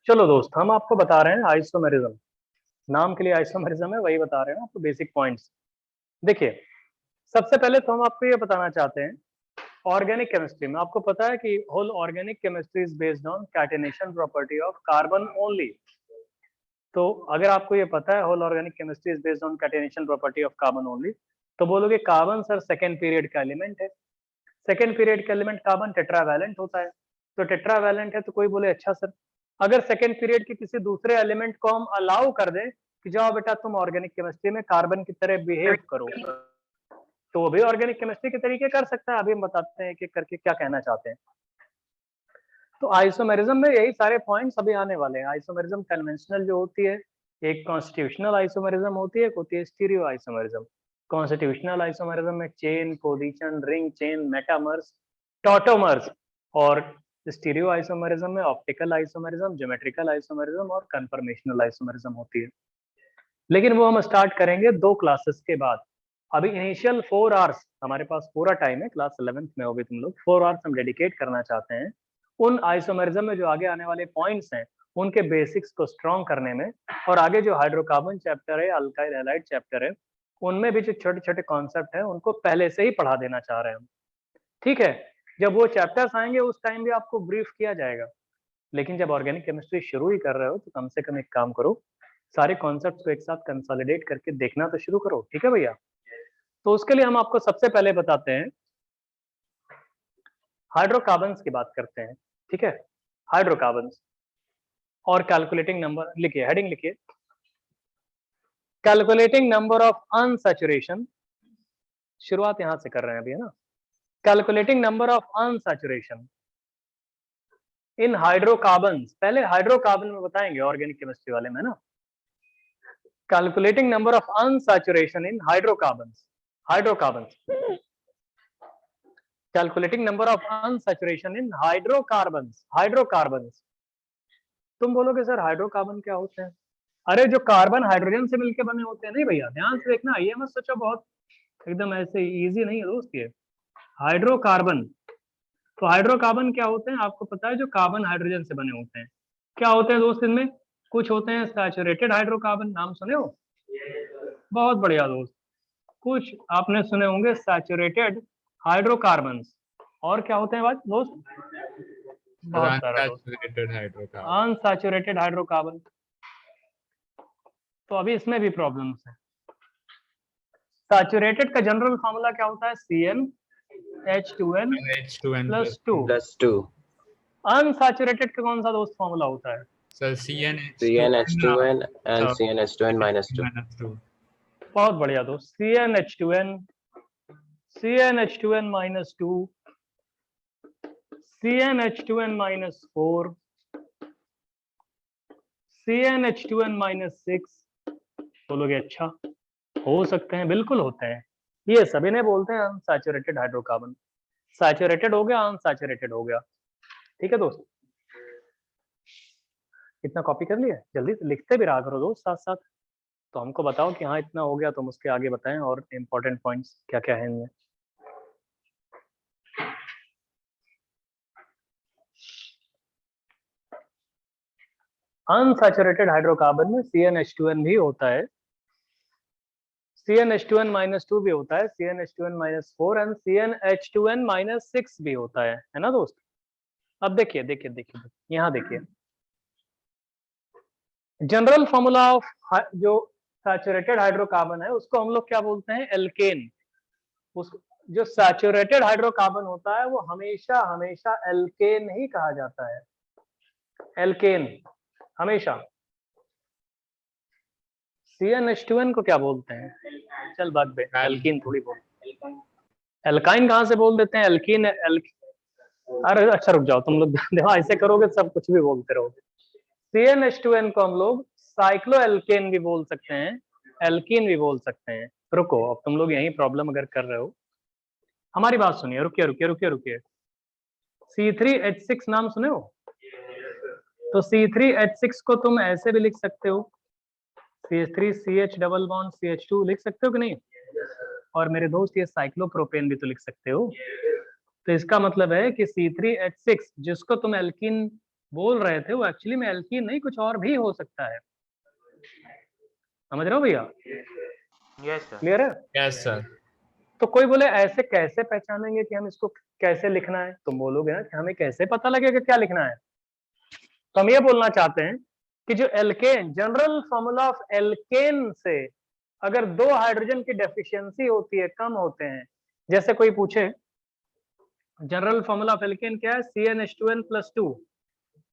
चलो दोस्त, हम आपको बता रहे हैं आइसोमेरिज्म। नाम के लिए आइसोमेरिज्म है, वही बता रहे हैं आपको बेसिक पॉइंट्स। देखिए, सबसे पहले तो हम आपको ये बताना चाहते हैं, ऑर्गेनिक केमिस्ट्री में आपको पता है कि whole organic chemistry is based on catenation property of carbon only. तो अगर आपको ये पता है whole organic chemistry is based on catenation property of carbon only, तो बोलोगे कार्बन सर सेकेंड पीरियड का एलिमेंट है। सेकेंड पीरियड का एलिमेंट कार्बन टेट्रावैलेंट होता है। तो टेट्रावैलेंट है तो कोई बोले अच्छा सर, अगर सेकेंड पीरियड के किसी दूसरे एलिमेंट को हम अलाउ कर दें कि जाओ बेटा तुम ऑर्गेनिक केमिस्ट्री में कार्बन की तरह बिहेव करो, तो वो भी ऑर्गेनिक केमिस्ट्री के तरीके कर सकता है। अभी हम बताते हैं एक एक करके क्या कहना चाहते हैं। तो आइसोमेरिज्म में यही सारे पॉइंट्स अभी आने वाले हैं। आइसोमेरिज्म कन्वेंशनल जो होती है, एक कॉन्स्टिट्यूशनल आइसोमेरिज्म होती है, एक होती है स्टीरियो आइसोमेरिज्म। कॉन्स्टिट्यूशनल आइसोमेरिज्म में chain, position, ring chain, metamers, tautomers, और स्टीरियो आइसोमेरिज्म में ऑप्टिकल आइसोमेरिज्म, ज्योमेट्रिकल आइसोमेरिज्म और कन्फर्मेशनल आइसोमेरिज्म होती है। लेकिन वो हम स्टार्ट करेंगे 2 क्लासेस के बाद। अभी इनिशियल 4 आवर्स हमारे पास पूरा टाइम है, क्लास 11th में होगी तुम लोग। 4 आवर्स हम डेडिकेट करना चाहते हैं उन आइसोमेरिज्म में जो आगे आने वाले पॉइंट्स हैं उनके बेसिक्स को स्ट्रॉन्ग करने में, और आगे जो हाइड्रोकार्बन चैप्टर है, अल्काइल हैलाइड चैप्टर है, उनमें भी जो छोटे छोटे कॉन्सेप्ट है उनको पहले से ही पढ़ा देना चाह रहे हैं हम। ठीक है, जब वो चैप्टर्स आएंगे उस टाइम भी आपको ब्रीफ किया जाएगा। लेकिन जब ऑर्गेनिक केमिस्ट्री शुरू ही कर रहे हो तो कम से कम एक काम करो, सारे कॉन्सेप्ट्स को एक साथ कंसोलिडेट करके देखना तो शुरू करो। ठीक है भैया, तो उसके लिए हम आपको सबसे पहले बताते हैं, हाइड्रोकार्बन्स की बात करते हैं। ठीक है, हाइड्रोकार्बन्स और कैलकुलेटिंग नंबर लिखिए, हेडिंग लिखिए, कैलकुलेटिंग नंबर ऑफ अनसैचुरेशन। शुरुआत यहां से कर रहे हैं अभी, है ना। Calculating number of unsaturation in hydrocarbons, पहले हाइड्रोकार्बन में बताएंगे ऑर्गेनिक केमिस्ट्री वाले में, ना। Calculating number of unsaturation in hydrocarbons calculating number of unsaturation in hydrocarbons. तुम बोलोगे सर हाइड्रोकार्बन क्या होते हैं? अरे जो कार्बन हाइड्रोजन से मिलकर बने होते हैं। नहीं भैया, ध्यान से देखना, ये मत सोचो बहुत एकदम ऐसे इजी नहीं है दोस्त ये। हाइड्रोकार्बन, तो हाइड्रोकार्बन क्या होते हैं आपको पता है, जो कार्बन हाइड्रोजन से बने होते हैं। क्या होते हैं दोस्त इनमें? कुछ होते हैं सैचुरेटेड हाइड्रोकार्बन, नाम सुने हो? बहुत बढ़िया दोस्त। कुछ आपने सुने होंगे सैचुरेटेड हाइड्रोकार्बन्स, और क्या होते हैं बात दोस्त? बहुत सारा दोस्त, अनसैचुरेटेड हाइड्रोकार्बन। तो अभी इसमें भी प्रॉब्लम्स है। सैचुरेटेड का जनरल फॉर्मूला क्या होता है? CnH2n+2। अनसैचुरेटेड का कौन सा दोस्त फॉर्मूला होता है? Sir CnH2n and CnH2n-2। बहुत बढ़िया दोस्त, CnH2n, CnH2n-2, CnH2n-4, CnH2n-6। बोलोगे अच्छा, हो सकते हैं, बिल्कुल होते हैं। ये सभी ने बोलते हैं अनसैचुरेटेड हाइड्रोकार्बन। सैचुरेटेड हो गया, अनसैचुरेटेड हो गया। ठीक है दोस्त, इतना कॉपी कर लिया? जल्दी से लिखते भी रहा करो दोस्त साथ साथ। तो हमको बताओ कि हाँ इतना हो गया, तुम उसके आगे बताएं और इम्पोर्टेंट पॉइंट्स क्या क्या है इनमें। अनसैचुरेटेड हाइड्रोकार्बन में CnH2n भी होता है, CnH2n-2 भी होता है, CnH2n-4 एंड CnH2n-6 भी होता है ना दोस्त। अब देखिए देखिए देखिए, यहाँ देखिए, जनरल फॉर्मूला ऑफ जो सैचुरेटेड हाइड्रोकार्बन है उसको हम लोग क्या बोलते हैं? एल्केन। उस जो सैचुरेटेड हाइड्रोकार्बन होता है वो हमेशा हमेशा एल्केन ही कहा जाता है, एल्केन हमेशा। CnH2n को क्या बोलते हैं? चल बात बे, एल्कीन थोड़ी बोल, एल्काइन कहाँ से बोल देते हैं? एल्कीन अरे अच्छा रुक जाओ तुम लोग, देखो ऐसे करोगे सब कुछ भी बोलते रहोगे। CnH2n को हम लोग साइक्लोएल्केन भी बोल सकते हैं, एल्कीन भी बोल सकते हैं। रुको, अब तुम लोग यही प्रॉब्लम अगर कर रहे हो, हमारी बात सुनिए, रुकिए रुकिए रुकिए रुकिए। C3H6 नाम सुने हो? तो C3H6 को तुम ऐसे भी लिख सकते हो, CH3CH डबल बॉन्ड CH2 लिख सकते हो कि नहीं? और मेरे दोस्त ये साइक्लोप्रोपेन भी तो लिख सकते हो। तो इसका मतलब है कि C3H6 जिसको तुम एल्कीन बोल रहे थे वो एक्चुअली में एल्कीन नहीं, कुछ और भी हो सकता है। समझ रहे हो भैया? Yes sir. क्लियर है? Yes sir. तो कोई बोले ऐसे कैसे पहचानेंगे कि हम इसको कैसे लिखना है, तुम बोलोगे ना कि हमें कैसे पता लगेगा क्या लिखना है। तो हम ये बोलना चाहते हैं कि जो alkane, general formula of alkane से अगर 2 हाइड्रोजन की डेफिशिएंसी होती है, कम होते हैं, जैसे कोई पूछे जनरल फॉर्मूला ऑफ एल्केन क्या है, CnH2n+2,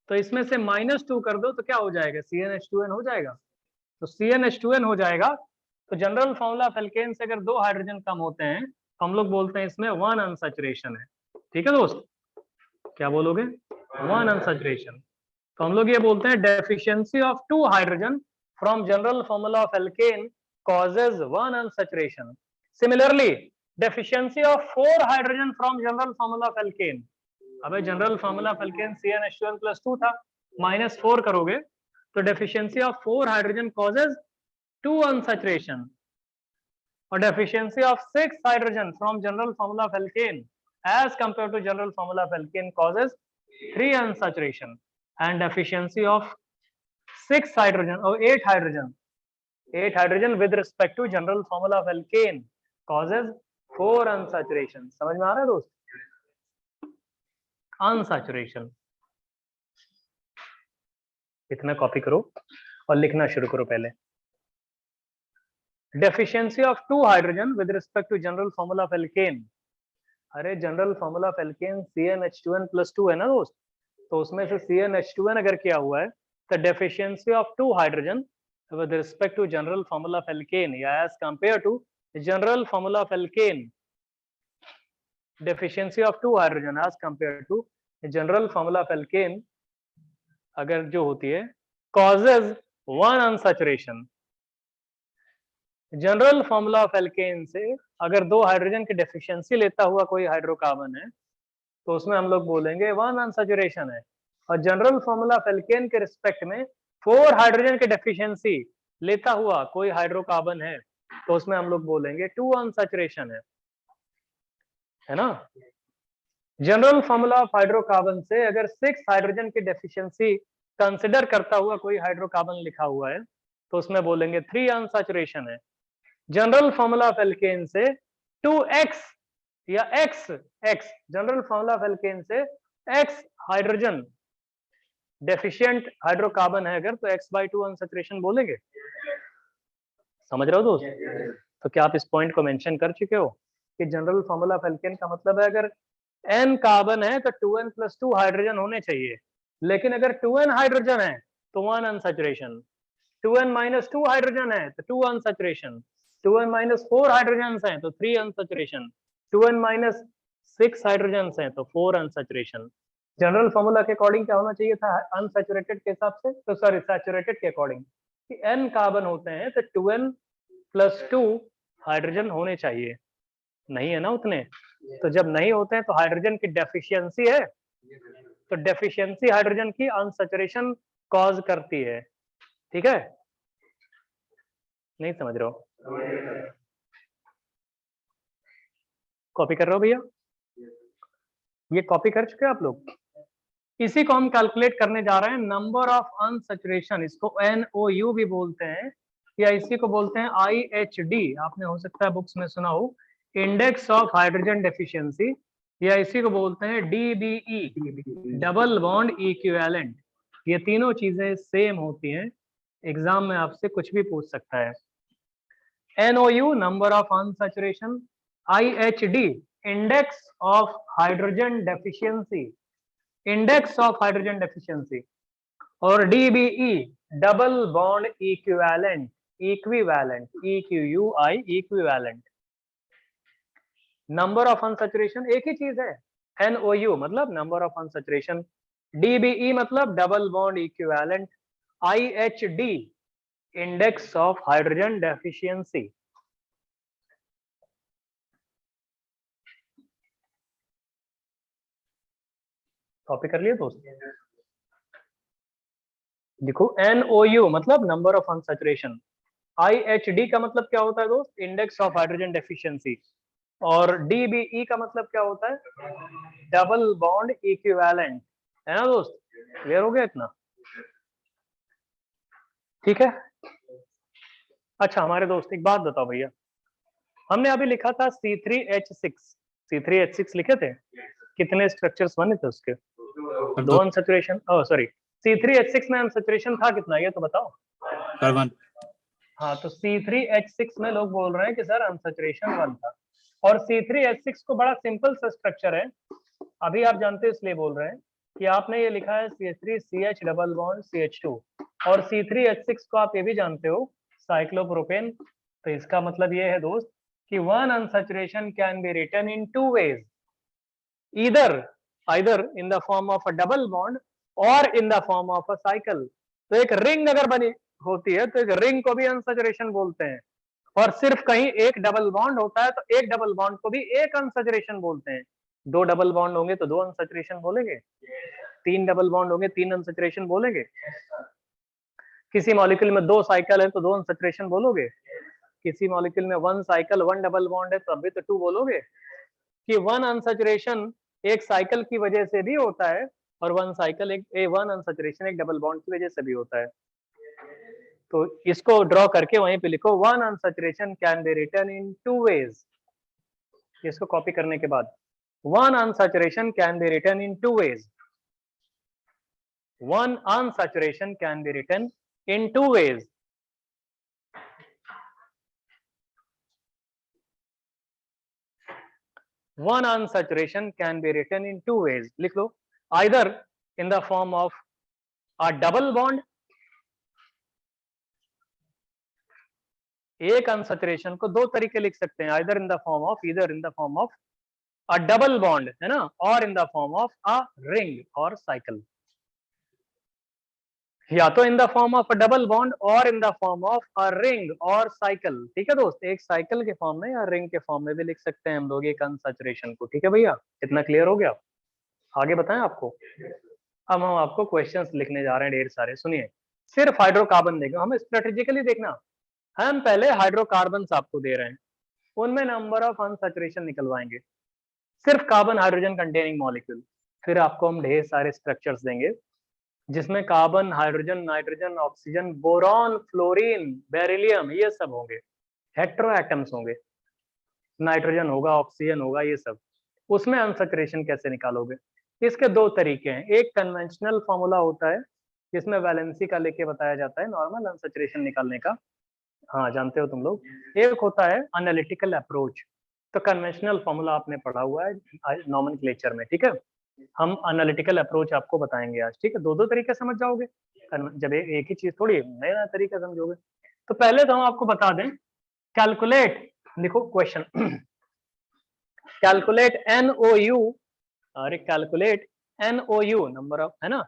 तो इसमें से -2 कर दो तो क्या हो जाएगा, CnH2n हो जाएगा। तो CnH2n हो जाएगा। तो जनरल फॉर्मूला ऑफ एल्केन से अगर 2 हाइड्रोजन कम होते हैं तो हम लोग बोलते हैं इसमें 1 अनसैचुरेशन है। ठीक है दोस्त, क्या बोलोगे? 1 अनसैचुरेशन। तो हम लोग ये बोलते हैं deficiency of 2 hydrogen from general formula of alkene causes 1 unsaturation. Similarly, deficiency of 4 hydrogen from general formula of alkane. अबे general formula of alkane CnH2n+2 था, -4 करोगे तो deficiency of 4 hydrogen causes 2 unsaturation, और deficiency of 6 hydrogen from general formula of alkene as compared to general formula of alkane causes 3 unsaturation, and deficiency of 6 hydrogen or 8 hydrogen with respect to general formula of alkane causes 4 unsaturation. समझ में आ रहा है दोस्त? Unsaturation. इतना copy करो और लिखना शुरू करो। पहले deficiency of 2 hydrogen with respect to general formula of alkane. अरे general formula of alkane CnH2n+2 है ना दोस्त, तो उसमें से CnH2n अगर किया हुआ है तो deficiency of 2 hydrogen with respect to general formula of alkane, yeah, as compared to general formula of alkane, deficiency of 2 hydrogen as compared to general formula of alkane अगर जो होती है causes 1 unsaturation. General formula of alkane से अगर 2 hydrogen की deficiency लेता हुआ कोई हाइड्रोकार्बन है तो उसमें हम लोग बोलेंगे 1 अनसैचुरेशन है, और जनरल फॉर्मूला ऑफ एल्केन के रिस्पेक्ट में 4 हाइड्रोजन की डेफिशिएंसी लेता हुआ कोई हाइड्रोकार्बन है तो उसमें हम लोग बोलेंगे 2 अनसैचुरेशन है ना। जनरल फॉर्मूला ऑफ हाइड्रोकार्बन से अगर 6 हाइड्रोजन की डेफिशिएंसी कंसिडर करता हुआ कोई हाइड्रोकार्बन लिखा हुआ है तो उसमें बोलेंगे 3 अनसैचुरेशन है। जनरल फॉर्मूला ऑफ एल्केन से 2x या x general formula of alkane से x हाइड्रोजन डेफिशिएंट हाइड्रोकार्बन है अगर, तो x/2 अनसैचुरेशन बोलेंगे। समझ रहे हो दोस्त? तो क्या आप इस पॉइंट को मेंशन कर चुके हो कि जनरल फॉर्मूला ऑफ एल्केन का मतलब है अगर n कार्बन है तो 2n+2 हाइड्रोजन होने चाहिए, लेकिन अगर 2n हाइड्रोजन है तो 1 अनसैचुरेशन, 2n-2 हाइड्रोजन है तो 2 अनसैचुरेशन, 2n-4 हाइड्रोजन हैं तो 3 अनसैचुरेशन, 2n-6 हाइड्रोजन हैं तो 4 अनसैचुरेशन। जनरल फॉर्मूला के अकॉर्डिंग क्या होना चाहिए था अनसैचुरेटेड के हिसाब से, तो सॉरी सैचुरेटेड के अकॉर्डिंग कि n कार्बन होते हैं तो 2n+2 हाइड्रोजन होने चाहिए, नहीं है ना उतने, तो जब नहीं होते हैं तो हाइड्रोजन की डेफिशिएंसी है, तो डेफिशिएंसी हाइड्रोजन की अनसैचुरेशन कॉज करती है। ठीक है, नहीं समझ रहे हो? कॉपी कर रहे हो भैया? ये कॉपी कर चुके हैं आप लोग? इसी को हम कैलकुलेट करने जा रहे हैं नंबर ऑफ अनसैचुरेशन, इसको NOU भी बोलते हैं या इसी को बोलते हैं IHD, आपने हो सकता है बुक्स में सुना हो, इंडेक्स ऑफ हाइड्रोजन डेफिशिएंसी, या इसी को बोलते हैं DBE, डबल बॉन्ड इक्विवेलेंट। ये तीनों चीजें सेम होती हैं, एग्जाम में आपसे कुछ भी पूछ सकता है। NOU number of unsaturation, IHD index of hydrogen deficiency, index of hydrogen deficiency, और DBE double bond equivalent, equivalent EQUI equivalent. Number of unsaturation एक ही चीज है, NOU मतलब नंबर ऑफ अनसैचुरेशन, DBE मतलब double bond equivalent, IHD index of hydrogen deficiency. Copy कर लिए दोस्त? देखो NOU मतलब नंबर ऑफ अनसैचुरेशन, IHD का मतलब क्या होता है दोस्त, इंडेक्स ऑफ हाइड्रोजन डेफिशिएंसी, और DBE का मतलब क्या होता है, डबल बॉन्ड इक्विवेलेंट, है ना दोस्त। क्लियर हो गया इतना? ठीक है। अच्छा हमारे दोस्त एक बात बताओ भैया, हमने अभी लिखा था C3H6, C3H6 लिखे थे, कितने स्ट्रक्चर्स बने थे उसके? दो अनसैचुरेशन, सॉरी C3H6 में अनसैचुरेशन था कितना, ये तो बताओ। कार्बन। हाँ तो C3H6 में लोग बोल रहे हैं कि सर अनसैचुरेशन 1 था, और C3H6 को बड़ा सिंपल सा स्ट्रक्चर है, अभी आप जानते हैं इसलिए बोल रहे हैं कि आपने ये लिखा है CH3CH डबल बॉन्ड CH2, और C3H6 को आप ये भी जानते हो साइक्लोप्रोपेन, तो इसका मतलब ये है दोस्त कि one unsaturation can be written in two ways, either in the form of a double bond or in the form of a cycle। तो एक रिंग अगर बनी होती है तो एक रिंग को भी अनसैचुरेशन बोलते हैं, और सिर्फ कहीं एक डबल बॉन्ड होता है तो एक डबल बॉन्ड को भी एक अनसैचुरेशन बोलते हैं। दो डबल बॉन्ड होंगे तो दो अनसैचुरेशन बोलेंगे, तीन डबल बॉन्ड होंगे तीन अनसैचुरेशन बोलेंगे, किसी मॉलिक्यूल में दो साइकिल है तो दो अनसैचुरेशन बोलोगे, किसी मॉलिक्यूल में one cycle one double bond है तो अभी तो टू बोलोगे, कि वन अनसैचुरेशन एक साइकिल की वजह से भी होता है और वन अनसैचुरेशन एक डबल बॉन्ड की वजह से भी होता है। तो इसको ड्रॉ करके वहीं पे लिखो one unsaturation can be written in two ways. इसको कॉपी करने के बाद one unsaturation can be written in two ways, one unsaturation can be written in two ways. One unsaturation can be written in two ways, लिख लो, either in the form of a double bond, एक unsaturation को दो तरीके लिख सकते हैं, either in the form of a double bond, है ना, or in the form of a ring or cycle, या तो in the form of a double bond or in the form of a ring or cycle। ठीक है दोस्त, एक cycle के form में या रिंग के फॉर्म में भी लिख सकते हैं हम लोग एक अनसैचुरेशन को। ठीक है भैया, इतना क्लियर हो गया? आगे बताएं आपको। अब हम आपको क्वेश्चंस लिखने जा रहे हैं ढेर सारे, सुनिए। सिर्फ हाइड्रोकार्बन देखें, हमें स्ट्रेटेजिकली देखना, हम पहले हाइड्रोकार्बन आपको दे रहे हैं, उनमें नंबर ऑफ अनसैचुरेशन निकलवाएंगे, सिर्फ कार्बन हाइड्रोजन कंटेनिंग मॉलिक्यूल, फिर आपको हम ढेर सारे स्ट्रक्चर्स देंगे जिसमें carbon hydrogen nitrogen oxygen boron fluorine beryllium ये सब होंगे, हेटेरो एटम्स होंगे, नाइट्रोजन होगा ऑक्सीजन होगा ये सब, उसमें अनसैचुरेशन कैसे निकालोगे? इसके दो तरीके हैं, एक कन्वेंशनल फॉर्मूला होता है जिसमें वैलेंसी का लेके बताया जाता है नॉर्मल अनसैचुरेशन निकालने का, हाँ जानते हो तुम लोग, एक होता है एनालिटिकल अप्रोच। तो कन्वेंशनल फॉर्मूला आपने पढ़ा हुआ है नॉमेनक्लेचर में, ठीक है, हम एनालिटिकल अप्रोच आपको बताएंगे आज, ठीक है, दो दो तरीके समझ जाओगे, जब एक ही चीज थोड़ी नया तरीका समझोगे। तो पहले तो हम आपको बता दें, कैलकुलेट, लिखो क्वेश्चन, कैलकुलेट NOU, अरे कैलकुलेट NOU नंबर ऑफ, है ना,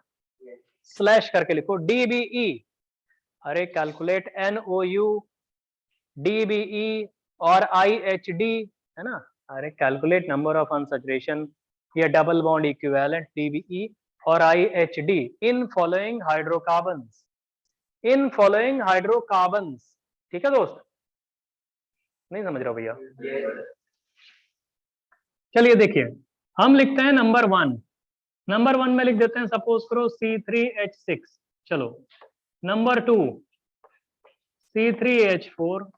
स्लैश करके लिखो DBE, अरे कैलकुलेट NOU DBE और IHD, है ना, अरे कैलकुलेट नंबर ऑफ अनसैचुरेशन या डबल बॉन्ड इक्विवेलेंट DBE और IHD in following hydrocarbons, in following hydrocarbons. ठीक है दोस्त, नहीं समझ रहे हो भैया? चलिए देखिए, हम लिखते हैं नंबर वन में लिख देते हैं, सपोज करो C3H6, चलो नंबर 2 C3H4,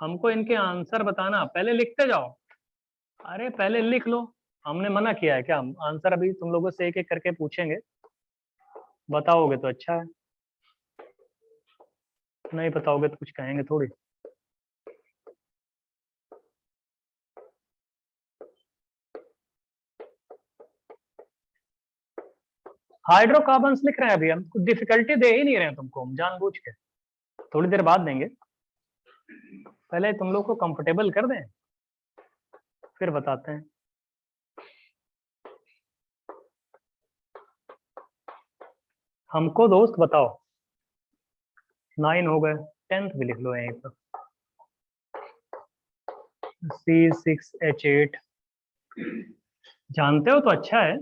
हमको इनके आंसर बताना, पहले लिखते जाओ, अरे पहले लिख लो, हमने मना किया है क्या? हम आंसर अभी तुम लोगों से एक एक करके पूछेंगे, बताओगे तो अच्छा है, नहीं बताओगे तो कुछ कहेंगे थोड़ी। हाइड्रोकार्बन्स लिख रहे हैं अभी हम, कुछ डिफिकल्टी दे ही नहीं रहे हैं तुमको, हम जानबूझ के, थोड़ी देर बाद देंगे, पहले तुम लोग को कंफर्टेबल कर दें फिर बताते हैं। हमको दोस्त बताओ, 9 हो गए, 10th भी लिख लो यहीं पर, C6H8, जानते हो तो अच्छा है,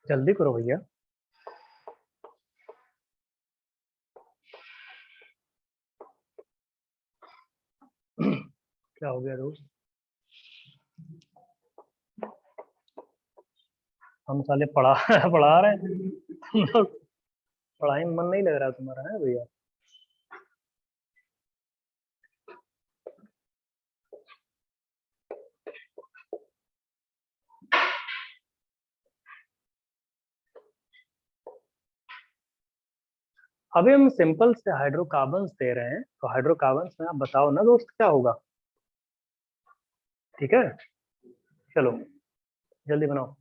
जल्दी करो भैया। क्या हो गया दोस्त? हम साले पढ़ा पढ़ा रहे हैं, तुम लोग पढ़ाई में मन नहीं लग रहा तुम्हारा, है भैया? अभी हम सिंपल से हाइड्रोकार्बन्स दे रहे हैं, तो हाइड्रोकार्बन्स में आप बताओ ना दोस्त क्या होगा। ठीक है, चलो जल्दी बनाओ।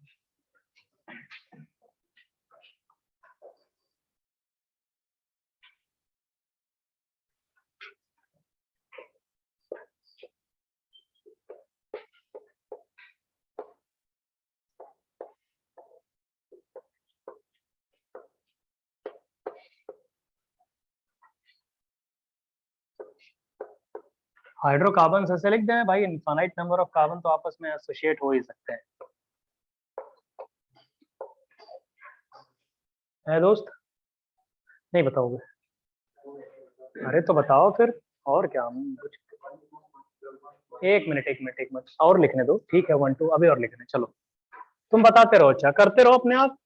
हाइड्रोकार्बन ऐसे लिख दें भाई, इनफाइनाइट नंबर ऑफ कार्बन तो आपस में एसोसिएट हो ही सकते हैं, है दोस्त? नहीं बताओगे? अरे तो बताओ फिर, और क्या हम कुछ। एक मिनट एक मिनट एक मिनट और लिखने दो, ठीक है 1 2 अभी और लिखने, चलो तुम बताते रहो, अच्छा करते रहो अपने आप,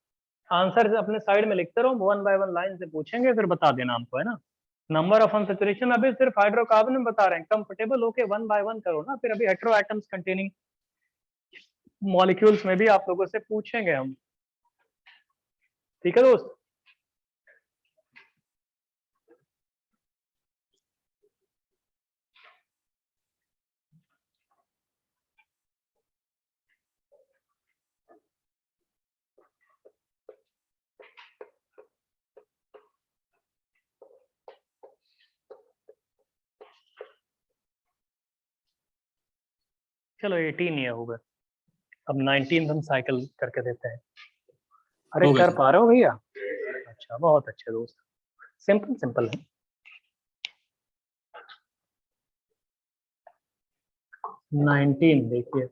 आंसर अपने साइड में लिखते रहो, 1 बाय 1 लाइन से पूछेंगे फिर बता देना हमको, है ना? नंबर ऑफ अनसैचुरेशन अभी सिर्फ हाइड्रोकार्बन में बता रहे हैं, कंफर्टेबल होके 1 बाय 1 करो ना, फिर अभी हेटेरो एटम्स कंटेनिंग मॉलिक्यूल्स में भी आप लोगों से पूछेंगे हम, ठीक है दोस्त? चलो 18 ये हो गए, अब 19 हम साइकिल करके देते हैं। अरे हो गए कर सर। पा रहे हो भैया? अच्छा बहुत अच्छे दोस्त, सिंपल सिंपल है। 19 देखिए,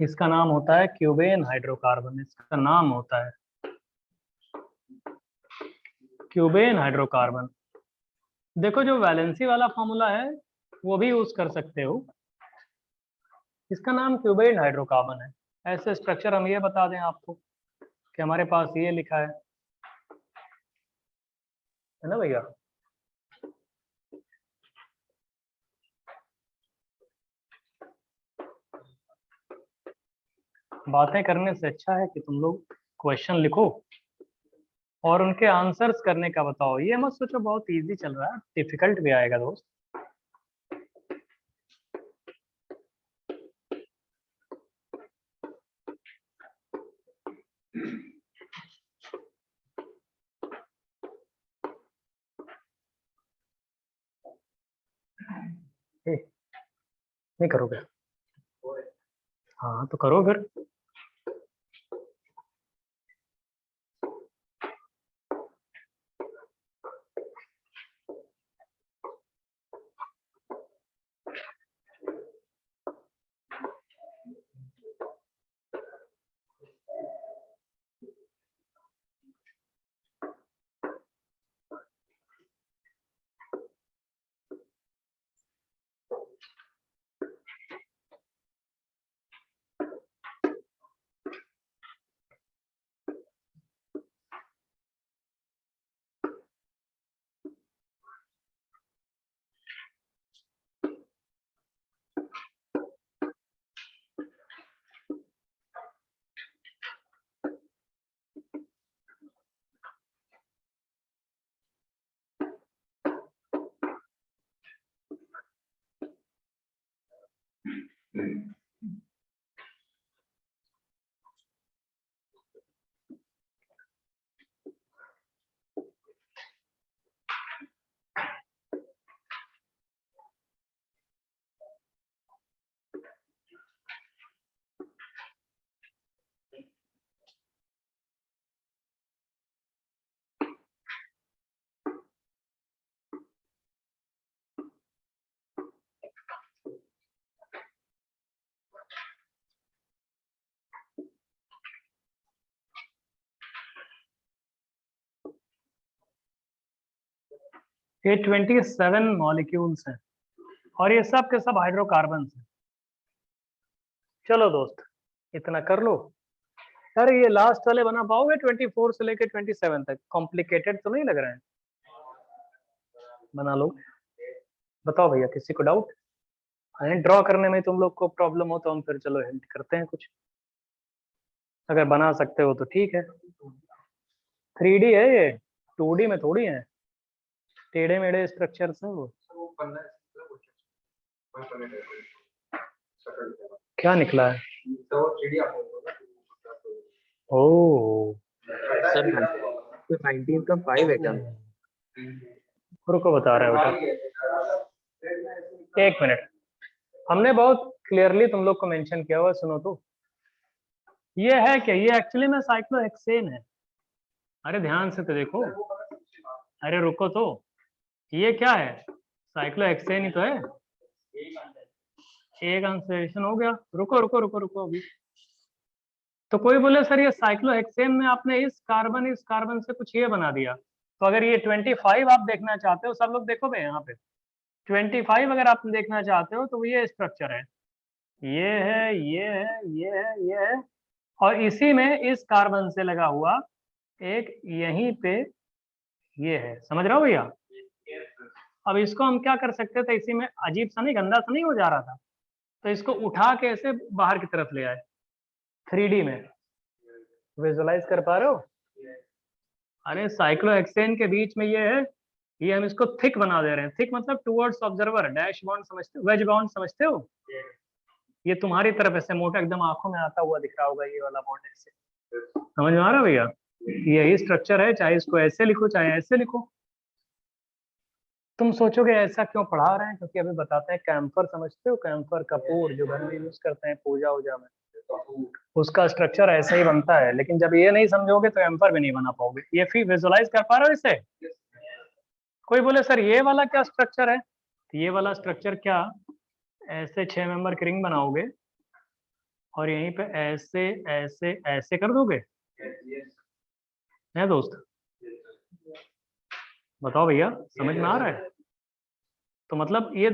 इसका नाम होता है क्यूबेन हाइड्रोकार्बन, इसका नाम होता है क्यूबेन हाइड्रोकार्बन। देखो जो वैलेंसी वाला फॉर्मूला है वो भी यूज कर सकते हो, इसका नाम क्यूबेन हाइड्रोकार्बन है। ऐसे स्ट्रक्चर हम ये बता दें आपको कि हमारे पास ये लिखा है ना भैया? बातें करने से अच्छा है कि तुम लोग क्वेश्चन लिखो और उनके आंसर्स करने का बताओ, ये मत सोचो बहुत इजी चल रहा है, डिफिकल्ट भी आएगा दोस्त। ए, नहीं करोगे? हाँ तो करो फिर। ये 27 मॉलिक्यूल्स हैं और ये सब के सब हाइड्रोकार्बन हैं। चलो दोस्त इतना कर लो। अरे ये लास्ट वाले बना पाओगे 24 से लेके 27 तक? कॉम्प्लिकेटेड तो नहीं लग रहा है? बना लो। बताओ भैया, किसी को डाउट? ड्रॉ करने में तुम लोग को प्रॉब्लम हो तो हम फिर चलो हिंट करते हैं कुछ, अगर बना सकते हो तो ठीक है। 3D है ये, 2D में थोड़ी है, टेढ़े मेढ़े स्ट्रक्चर्स हैं वो। क्या निकला है? ओ सर 19 का 5 है क्या? रुको बता रहा है बेटा, एक मिनट। हमने बहुत क्लियरली तुम लोग को मेंशन किया हुआ, सुनो तो। ये है कि ये एक्चुअली में साइक्लोहेक्सेन है। अरे ध्यान से तो देखो, अरे रुको तो, ये क्या है? साइक्लोहेक्सेन ही तो है। एक आंसर हो गया। रुको रुको रुको रुको अभी। तो कोई बोले सर ये साइक्लोहेक्सेन में आपने इस कार्बन से कुछ ये बना दिया, तो अगर ये 25 आप देखना चाहते हो, सब लोग देखो भाई यहाँ पे 25 अगर आप देखना चाहते हो तो ये स्ट्रक्चर है, ये है, ये है, ये है, ये है, और इसी में इस कार्बन से लगा हुआ एक यहीं पे ये है। समझ रहे हो भैया? अब इसको हम क्या कर सकते थे, इसी में अजीब सा नहीं, गंदा सा नहीं हो जा रहा था, तो इसको उठा के ऐसे बाहर की तरफ ले आए 3D में। विजुअलाइज कर पा रहे हो? अरे साइक्लोहेक्सेन के बीच में ये है, ये हम इसको थिक बना दे रहे हैं। थिक मतलब टुवर्ड्स ऑब्जर्वर, डैश बॉन्ड समझते हो, वेज बॉन्ड समझते हो? ये तुम्हारी तरफ ऐसे मोटा एकदम आंखों में आता हुआ दिख रहा होगा, ये वाला बॉन्ड ऐसे। समझ में आ रहा भैया? यही स्ट्रक्चर है, चाहे इसको ऐसे लिखो चाहे ऐसे लिखो। तुम सोचोगे ऐसा क्यों पढ़ा रहे हैं, क्योंकि अभी बताते हैं। कैम्फर समझते हो? कैम्फर कपूर जो घर में यूज करते हैं पूजा वूजा में, उसका स्ट्रक्चर ऐसा ही बनता है। लेकिन जब ये नहीं समझोगे तो कैम्फर भी नहीं बना पाओगे। ये फिर विजुअलाइज कर पा रहे हो इसे? कोई बोले सर ये वाला क्या स्ट्रक्चर है, तो ये वाला स्ट्रक्चर क्या, ऐसे 6 मेंबर की रिंग बनाओगे और यहीं पे ऐसे ऐसे ऐसे कर दोगे, है दोस्त? बताओ भैया, समझ में आ रहा है? तो मतलब ये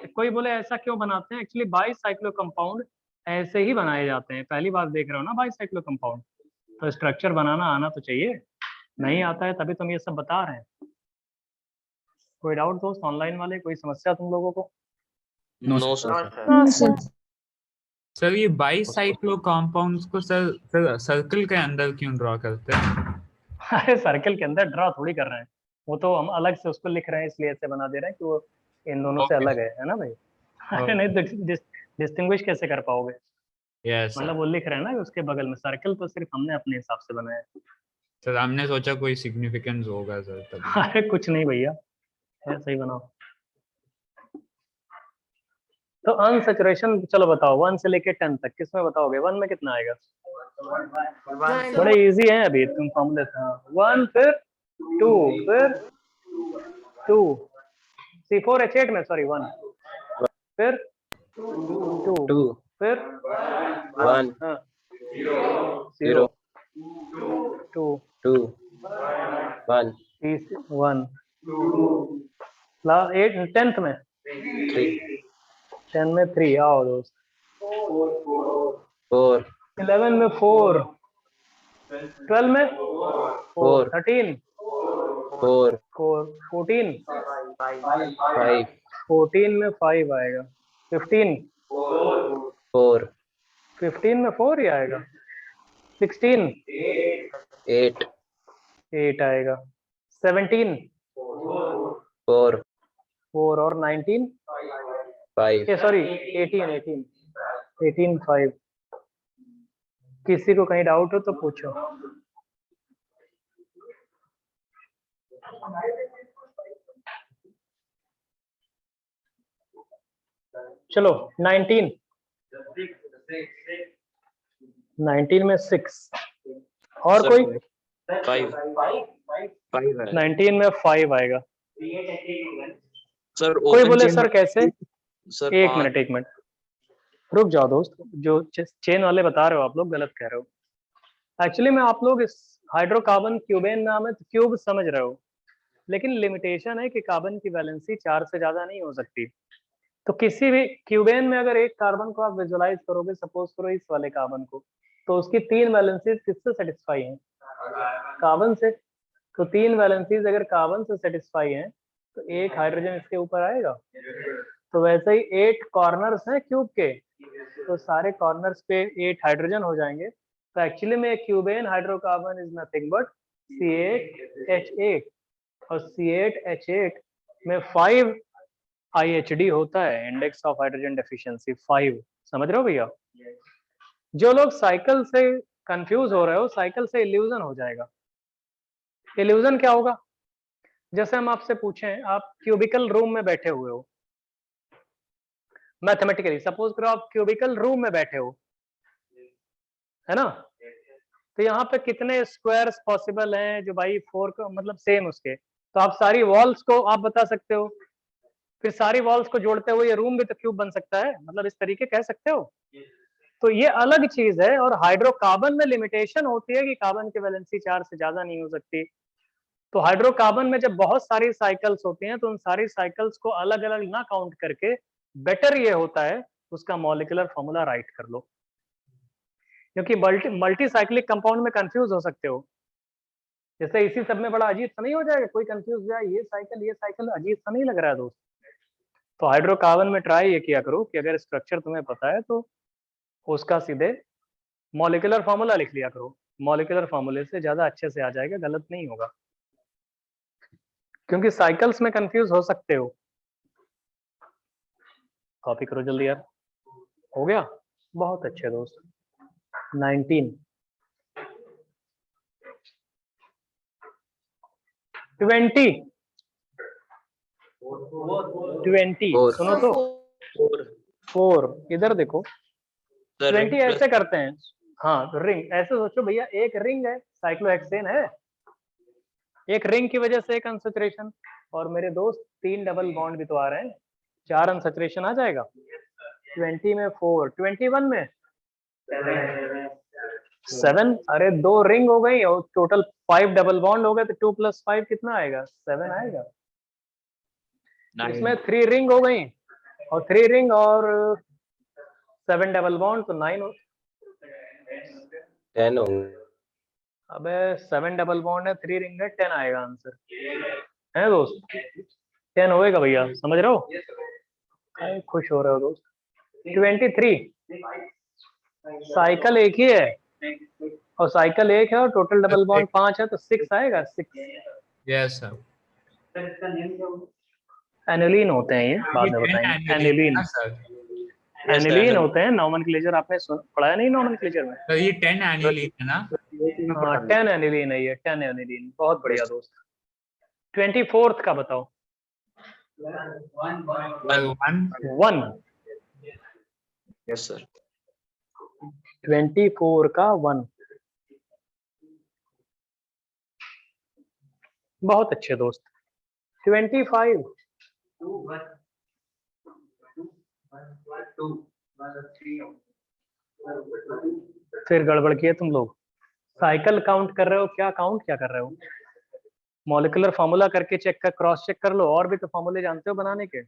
कोई बोले ऐसा क्यों बनाते हैं, एक्चुअली बाईसाइक्लो कंपाउंड ऐसे ही बनाए जाते हैं। पहली बार देख रहे हो ना बाईसाइक्लो कंपाउंड, तो स्ट्रक्चर बनाना आना तो चाहिए। नहीं आता है तभी तुम ये सब बता रहे हैं। कोई डाउट दोस्त ऑनलाइन वाले, कोई समस्या तुम लोगों को? No sir. सर ये बाईसाइक्लो कंपाउंड्स को सर सर्कल के अंदर क्यों ड्रॉ करते हैं? अरे सर्कल के अंदर ड्रॉ थोड़ी कर रहे हैं, वो तो हम अलग से उसको लिख रहे हैं, इसलिए ऐसे बना दे रहे हैं कि वो इन दोनों से अलग है ना भाई? अरे नहीं, डिस्टिंग्विश कैसे कर पाओगे? यस मतलब वो लिख रहे हैं ना उसके बगल में सर्कल, तो सिर्फ हमने अपने हिसाब से बनाया है। सर हमने सोचा कोई सिग्निफिकेंस होगा सर तब। अरे कुछ नहीं भैया, ऐसे ही बनाओ। तो अनसैचुरेशन चलो बताओ 1 से लेके 10 तक किसमें बताओगे? 1 में कितना आएगा? बड़े इजी है अभी तुम फॉर्मूले से। 1 फिर 2 फिर 2 C4H8 में, सॉरी 1 फिर 2 फिर 1 0 2 2 1 1 8 10th में 10 में 3 आओ दोस्त। 4 11 में 4 12 में 4 13 4 14 5 14 में 5 आएगा। 15 4 15 में 4 ही आएगा। 16 8 8 आएगा। 17 4 और 19 5 ये सॉरी 18 5। किसी को कहीं डाउट हो तो पूछो। चलो 19 में 6 और कोई? 19 में 5 आएगा। सर कोई बोले सर कैसे? सर एक मिनट रुक जाओ दोस्त, जो चेन वाले बता रहे हो आप लोग गलत कह रहे हो। एक्चुअली में आप लोग इस हाइड्रोकार्बन क्यूबेन नाम है, क्यूब समझ रहे हो, लेकिन लिमिटेशन है कि कार्बन की वैलेंसी 4 से ज्यादा नहीं हो सकती। तो किसी भी क्यूबेन में अगर एक कार्बन को आप विजुलाइज करोगे, सपोज करो इस वाले कार्बन को, तो उसकी 3 वैलेंसीज किससे सेटिस्फाई हैं? कार्बन से। तो 3 वैलेंसीज अगर कार्बन से सेटिस्फाई हैं तो एक हाइड्रोजन इसके ऊपर आएगा। तो वैसे ही 8 कॉर्नर्स हैं क्यूब के, तो सारे कॉर्नर्स पे 8 हाइड्रोजन हो जाएंगे। तो एक्चुअली में क्यूबेन hydrocarbon is nothing but C8H8, और C8H8 में 5 IHD होता है, इंडेक्स ऑफ हाइड्रोजन डेफिशिएंसी 5। समझ रहे हो भैया? जो लोग साइकिल से कंफ्यूज हो रहे हो, साइकिल से इल्यूजन हो जाएगा। इल्यूजन क्या होगा? जैसे हम आपसे पूछें, आप क्यूबिकल रूम में बैठे हुए हो, मैथमेटिकली सपोज करो आप क्यूबिकल रूम में बैठे हो, है ना? तो यहाँ पे कितने स्क्वायर्स पॉसिबल हैं जो भाई 4 का मतलब सेम उसके, तो आप सारी वॉल्स को आप बता सकते हो, फिर सारी वॉल्स को जोड़ते हुए ये रूम भी तो क्यूब बन सकता है, मतलब इस तरीके कह सकते हो। तो ये अलग चीज है, और हाइड्रोकार्बन में लिमिटेशन होती है कि कार्बन की वैलेंसी 4 से ज्यादा नहीं हो सकती। तो हाइड्रोकार्बन में जब बहुत सारी साइकिल्स होती हैं तो उन सारी साइकिल्स को अलग अलग ना काउंट करके बेटर ये होता है उसका मॉलिक्यूलर फॉर्मूला राइट कर लो, क्योंकि मल्टी साइक्लिक कंपाउंड में कंफ्यूज हो सकते हो। जैसे इसी सब में बड़ा अजीब सा नहीं हो जाएगा, कोई कंफ्यूज हो जाए, ये साइकिल अजीब सा नहीं लग रहा है दोस्त? तो हाइड्रोकार्बन में ट्राई ये किया करो कि अगर स्ट्रक्चर तुम्हें पता है तो उसका सीधे मॉलिक्यूलर फॉर्मूला लिख लिया करो, मॉलिक्यूलर फॉर्मूले से ज्यादा अच्छे से आ जाएगा, गलत नहीं होगा, क्योंकि साइकिल्स में कंफ्यूज हो सकते हो। कॉपी करो जल्दी यार। हो गया? बहुत अच्छे दोस्त। 19 20 सुनो तो, 4 इधर देखो, 20 ऐसे करते हैं। हाँ, तो रिंग ऐसे सोचो भैया, एक रिंग है, साइक्लोहेक्सेन है, एक रिंग की वजह से एक अनसैचुरेशन, और मेरे दोस्त 3 डबल बॉन्ड भी तो आ रहे हैं, 4 अनसैचुरेशन आ जाएगा। 20 में 4, 21 में 7, अरे 2 रिंग हो गई और टोटल 5 डबल बॉन्ड हो गए, तो 2 + 5 कितना आएगा? 7 आएगा। इसमें 3 रिंग हो गई, और 3 रिंग और 7 डबल बॉन्ड, तो 9 हो। 10 हो। अबे 7 डबल बॉन्ड है, 3 रिंग है, 10 आएगा आंसर, है दोस्त? 10 होएगा भैया, समझ रहे हो? काहे खुश हो रहे हो दोस्त? 23 साइकिल एक ही है, और साइकिल एक है और टोटल डबल बॉन्ड 5 है, तो 6 आएगा। 6 यस सर। एनिलीन होते हैं ये, बाद में बताएंगे। एनिलीन, सर एनिलीन होते हैं। नॉमेनक्लेचर आपने पढ़ा है नहीं? नॉमेनक्लेचर में सर ये 10 एनिलीन है ना? हाँ, 10 एनिलीन है ये, 10 एनिलीन। बहुत बढ़िया दोस्त। 24th का बताओ। 1 यस सर। 24 का 1। बहुत अच्छे दोस्त। 25 फिर गड़बड़ किए तुम लोग। साइकिल काउंट कर रहे हो, क्या काउंट क्या कर रहे हो? मॉलिक्यूलर फॉर्मूला करके चेक कर, क्रॉस चेक कर लो, और भी तो फॉर्मूले जानते हो बनाने के।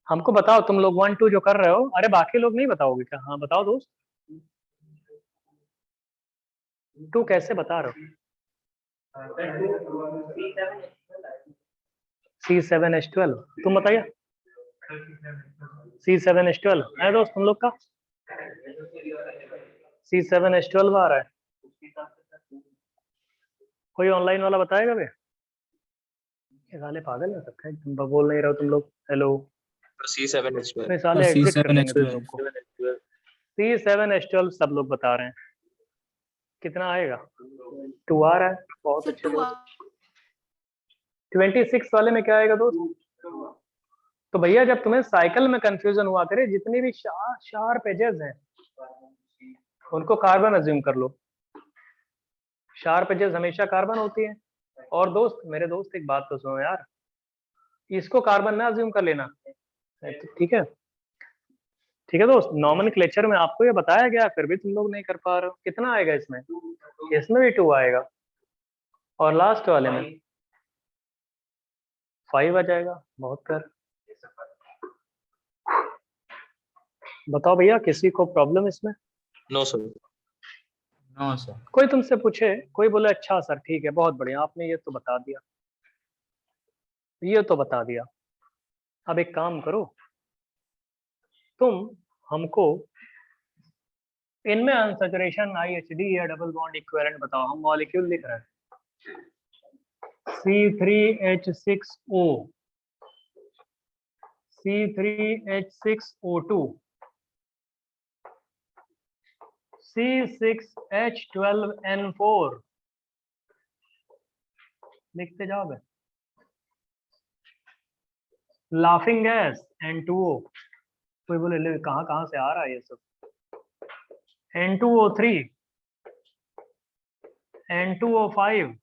हमको बताओ तुम लोग 1 2 जो कर रहे हो, अरे बाकी लोग नहीं बताओगे क्या? हाँ बताओ दोस्त, 2 कैसे बता रहे हो? C7H12, तुम बताइए। C7H12 है दोस्त तुम लोग का? C7H12 आ रहा है, कोई ऑनलाइन वाला बताएगा बे? ये साले पागल है सबका, तुम बोल नहीं रहे हो तुम लोग। हेलो, C7H12 नहीं साले एग्जिट कर देंगे तुम लोग को। C7H12 सब लोग बता रहे हैं। कितना आएगा? 2 आ रहा है, बहुत अच्छे दोस्त। 26 वाले में क्या आएगा दोस्त? तो भैया जब तुम्हें साइकिल में कंफ्यूजन हुआ करे, जितनी भी शार्प एजेस हैं उनको कार्बन अज्यूम कर लो। शार्प एजेस हमेशा कार्बन होती है। और दोस्त, मेरे दोस्त एक बात तो सुनो यार, इसको कार्बन ना अज्यूम कर लेना, ठीक है? ठीक है दोस्त, नॉमेनक्लेचर में आपको ये बताया गया, फिर भी तुम लोग नहीं कर पा रहे हो। कितना आएगा इसमें? इसमें भी 2 आएगा। और लास्ट वाले में 5 आ जाएगा। बहुत कर बताओ भैया, किसी को प्रॉब्लम इसमें? No sir. No sir. कोई तुमसे पूछे, कोई बोले अच्छा सर ठीक है बहुत बढ़िया, आपने ये तो बता दिया, ये तो बता दिया। अब एक काम करो, तुम हमको इनमें अनसैचुरेशन IHD या डबल बॉन्ड इक्विवेलेंट बताओ। हम मॉलिक्यूल लिख रहे हैं C3H6O, C3H6O2, C6H12N4, लिखते जाओ बे। लाफिंग गैस N2O, कोई बोले ले कहाँ कहाँ से आ रहा है ये सब। N2O3, N2O5,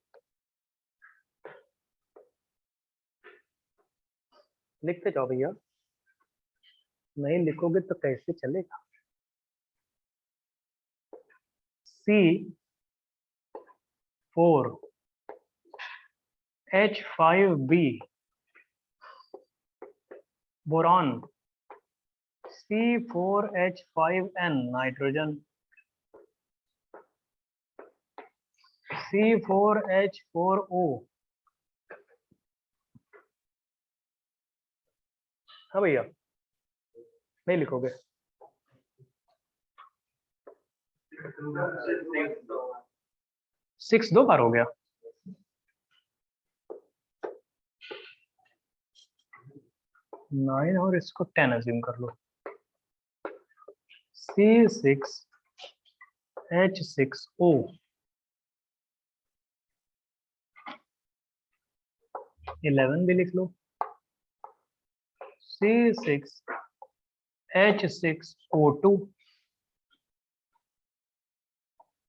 लिखते जाओ भैया, नहीं लिखोगे तो कैसे चलेगा। C4H5B, boron. C4H5N, nitrogen. C4H4O, हाँ भैया, नहीं लिखोगे। 6 दो बार हो गया। नाइन और इसको 10 अज्यूम कर लो। C6H6O, 11 भी लिख लो। C6H6O2,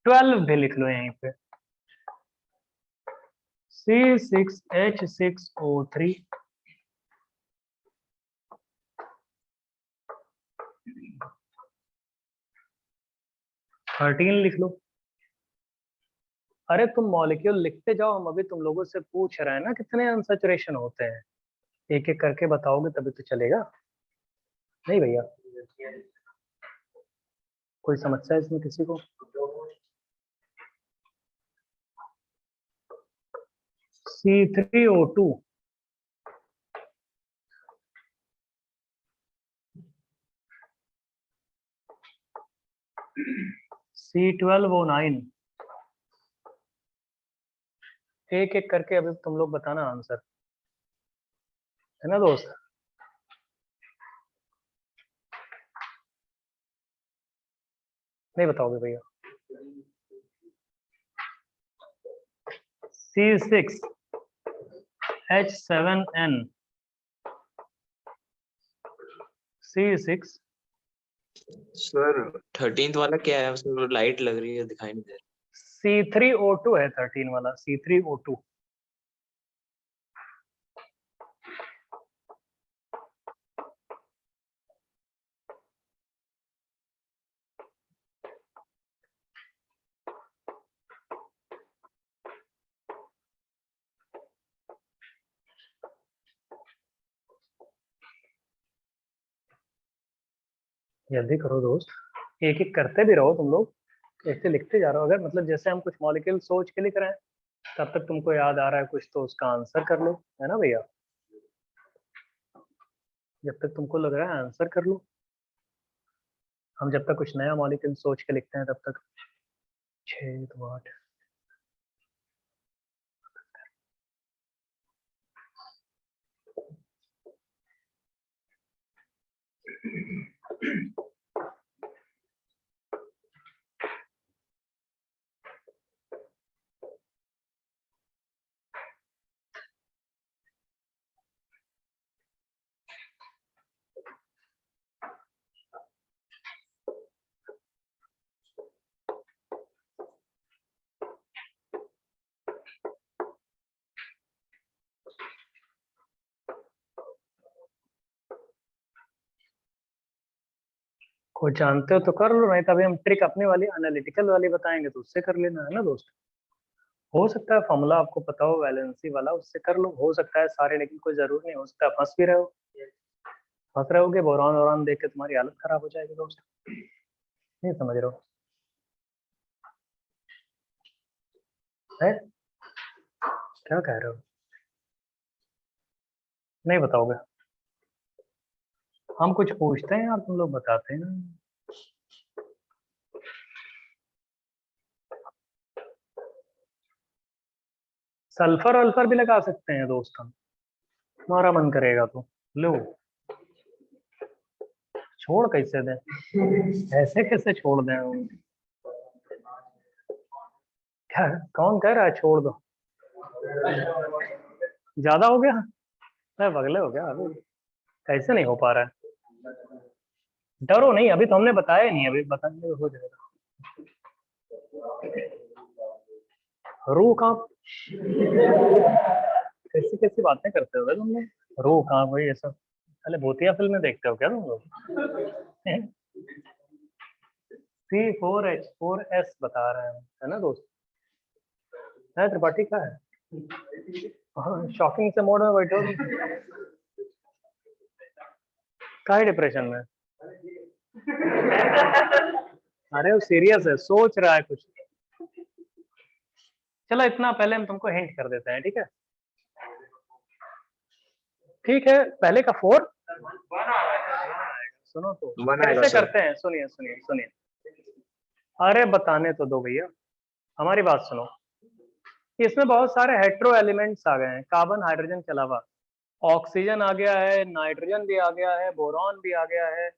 12 भी लिख लो यहीं पे। C6H6O3, थर्टीन लिख लो। अरे तुम मॉलिक्यूल लिखते जाओ, हम अभी तुम लोगों से पूछ रहे हैं ना कितने अनसैचुरेशन होते हैं, एक एक करके बताओगे तभी तो चलेगा। नहीं भैया, कोई समस्या है इसमें किसी को? C3O2, C12O9, एक एक करके अभी तुम लोग बताना आंसर, है ना दोस्त? नहीं बताओगे भैया? C6H7N, C6 सर 13th वाला क्या है? उसमें लाइट लग रही है, दिखाई नहीं दे रही। C3O2 है 13 वाला, C3O2। जल्दी करो दोस्त, एक एक करते भी रहो तुम लोग, ऐसे लिखते जा रहे हो। अगर मतलब जैसे हम कुछ मॉलिक्यूल सोच के लिख रहे हैं, तब तक तुमको याद आ रहा है कुछ तो उसका आंसर कर लो, है ना भैया? जब तक तुमको लग रहा है आंसर कर लो। हम जब तक कुछ नया मॉलिक्यूल सोच के लिखते हैं तब तक 6 तो 8। कुछ जानते हो तो कर लो, नहीं तो अभी हम ट्रिक अपनी वाली एनालिटिकल वाली बताएंगे तो उससे कर लेना, है ना दोस्त? हो सकता है फॉर्मूला आपको पता हो वैलेंसी वाला, उससे कर लो, हो सकता है सारे, लेकिन कोई जरूर नहीं, हो सकता है फंस भी रहे हो, फंस रहे होगे, बोरॉन वोरॉन देख के तुम्हारी हालत खराब हो जाएगी दोस्त, नहीं समझ रहे हो है? क्या कह रहे हो, नहीं बताओगे? हम कुछ पूछते हैं यार, तुम लोग बताते हैं ना। सल्फर अल्फर भी लगा सकते हैं दोस्त हम, तुम्हारा मन करेगा तो लो, छोड़ कैसे दें, ऐसे कैसे छोड़ दें हम? क्या कौन कह रहा है छोड़ दो, ज्यादा हो गया, मैं पगले हो गया अभी, कैसे नहीं हो पा रहा है? डरो नहीं, अभी तो हमने बताया नहीं, अभी बताएंगे तो हो जाएगा। रू कांप, कैसी कैसी बातें करते हो तुम लोग, रू कांप भाई ये सब, पहले भूतिया फिल्में देखते हो क्या तुम लोग? C4H4S बता रहे हैं, है ना दोस्त? है त्रिपाठी का है, हाँ शॉकिंग से मोड में बैठे हो तुम। का है डिप्रेशन में? अरे वो सीरियस है, सोच रहा है कुछ। चलो इतना पहले हम तुमको हिंट कर देते हैं, ठीक है? ठीक है, पहले का 4 सुनो तो बनाएगा कैसे सर। करते हैं, सुनिए सुनिए सुनिए, अरे बताने तो दो भैया, हमारी बात सुनो। इसमें बहुत सारे हेट्रो एलिमेंट्स आ गए हैं, कार्बन हाइड्रोजन के अलावा ऑक्सीजन आ गया है, नाइट्रोजन भी आ गया है, बोरॉन भी आ गया है,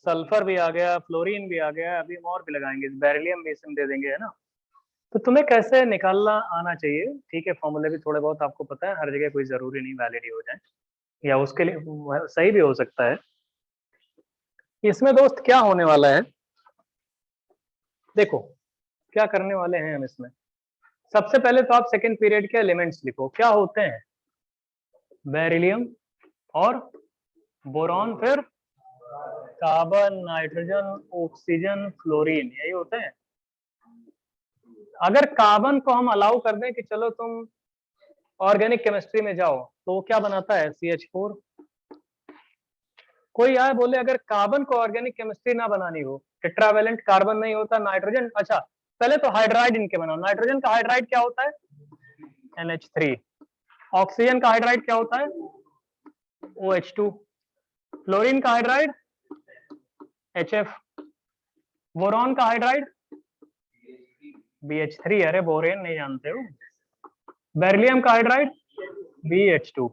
सल्फर भी आ गया, फ्लोरीन भी आ गया, अभी हम और भी लगाएंगे, बेरिलियम भी इसमें दे देंगे, है ना? तो तुम्हें कैसे निकालना आना चाहिए, ठीक है? फॉर्मूले भी थोड़े बहुत आपको पता है, हर जगह कोई जरूरी नहीं वैलिड ही हो जाए, या उसके लिए सही भी हो सकता है। इसमें दोस्त क्या होने वाला है, देखो क्या करने वाले हैं हम इसमें। सबसे पहले तो आप सेकेंड पीरियड के एलिमेंट्स लिखो, क्या होते हैं? बेरिलियम और बोरॉन, फिर कार्बन, नाइट्रोजन, ऑक्सीजन, फ्लोरीन, यही होते हैं। अगर कार्बन को हम अलाउ कर दें कि चलो तुम ऑर्गेनिक केमिस्ट्री में जाओ, तो वो क्या बनाता है? CH4। कोई आए बोले अगर कार्बन को ऑर्गेनिक केमिस्ट्री ना बनानी हो, टेट्रावेलेंट कार्बन नहीं होता, नाइट्रोजन, अच्छा पहले तो हाइड्राइड इनके बनाओ। नाइट्रोजन का हाइड्राइड क्या होता है? NH3। ऑक्सीजन का हाइड्राइड क्या होता है? OH2। फ्लोरीन का हाइड्राइड HF। बोरॉन का हाइड्राइड BH3। अरे बोरेन नहीं जानते हो? बेरिलियम का हाइड्राइड BH2।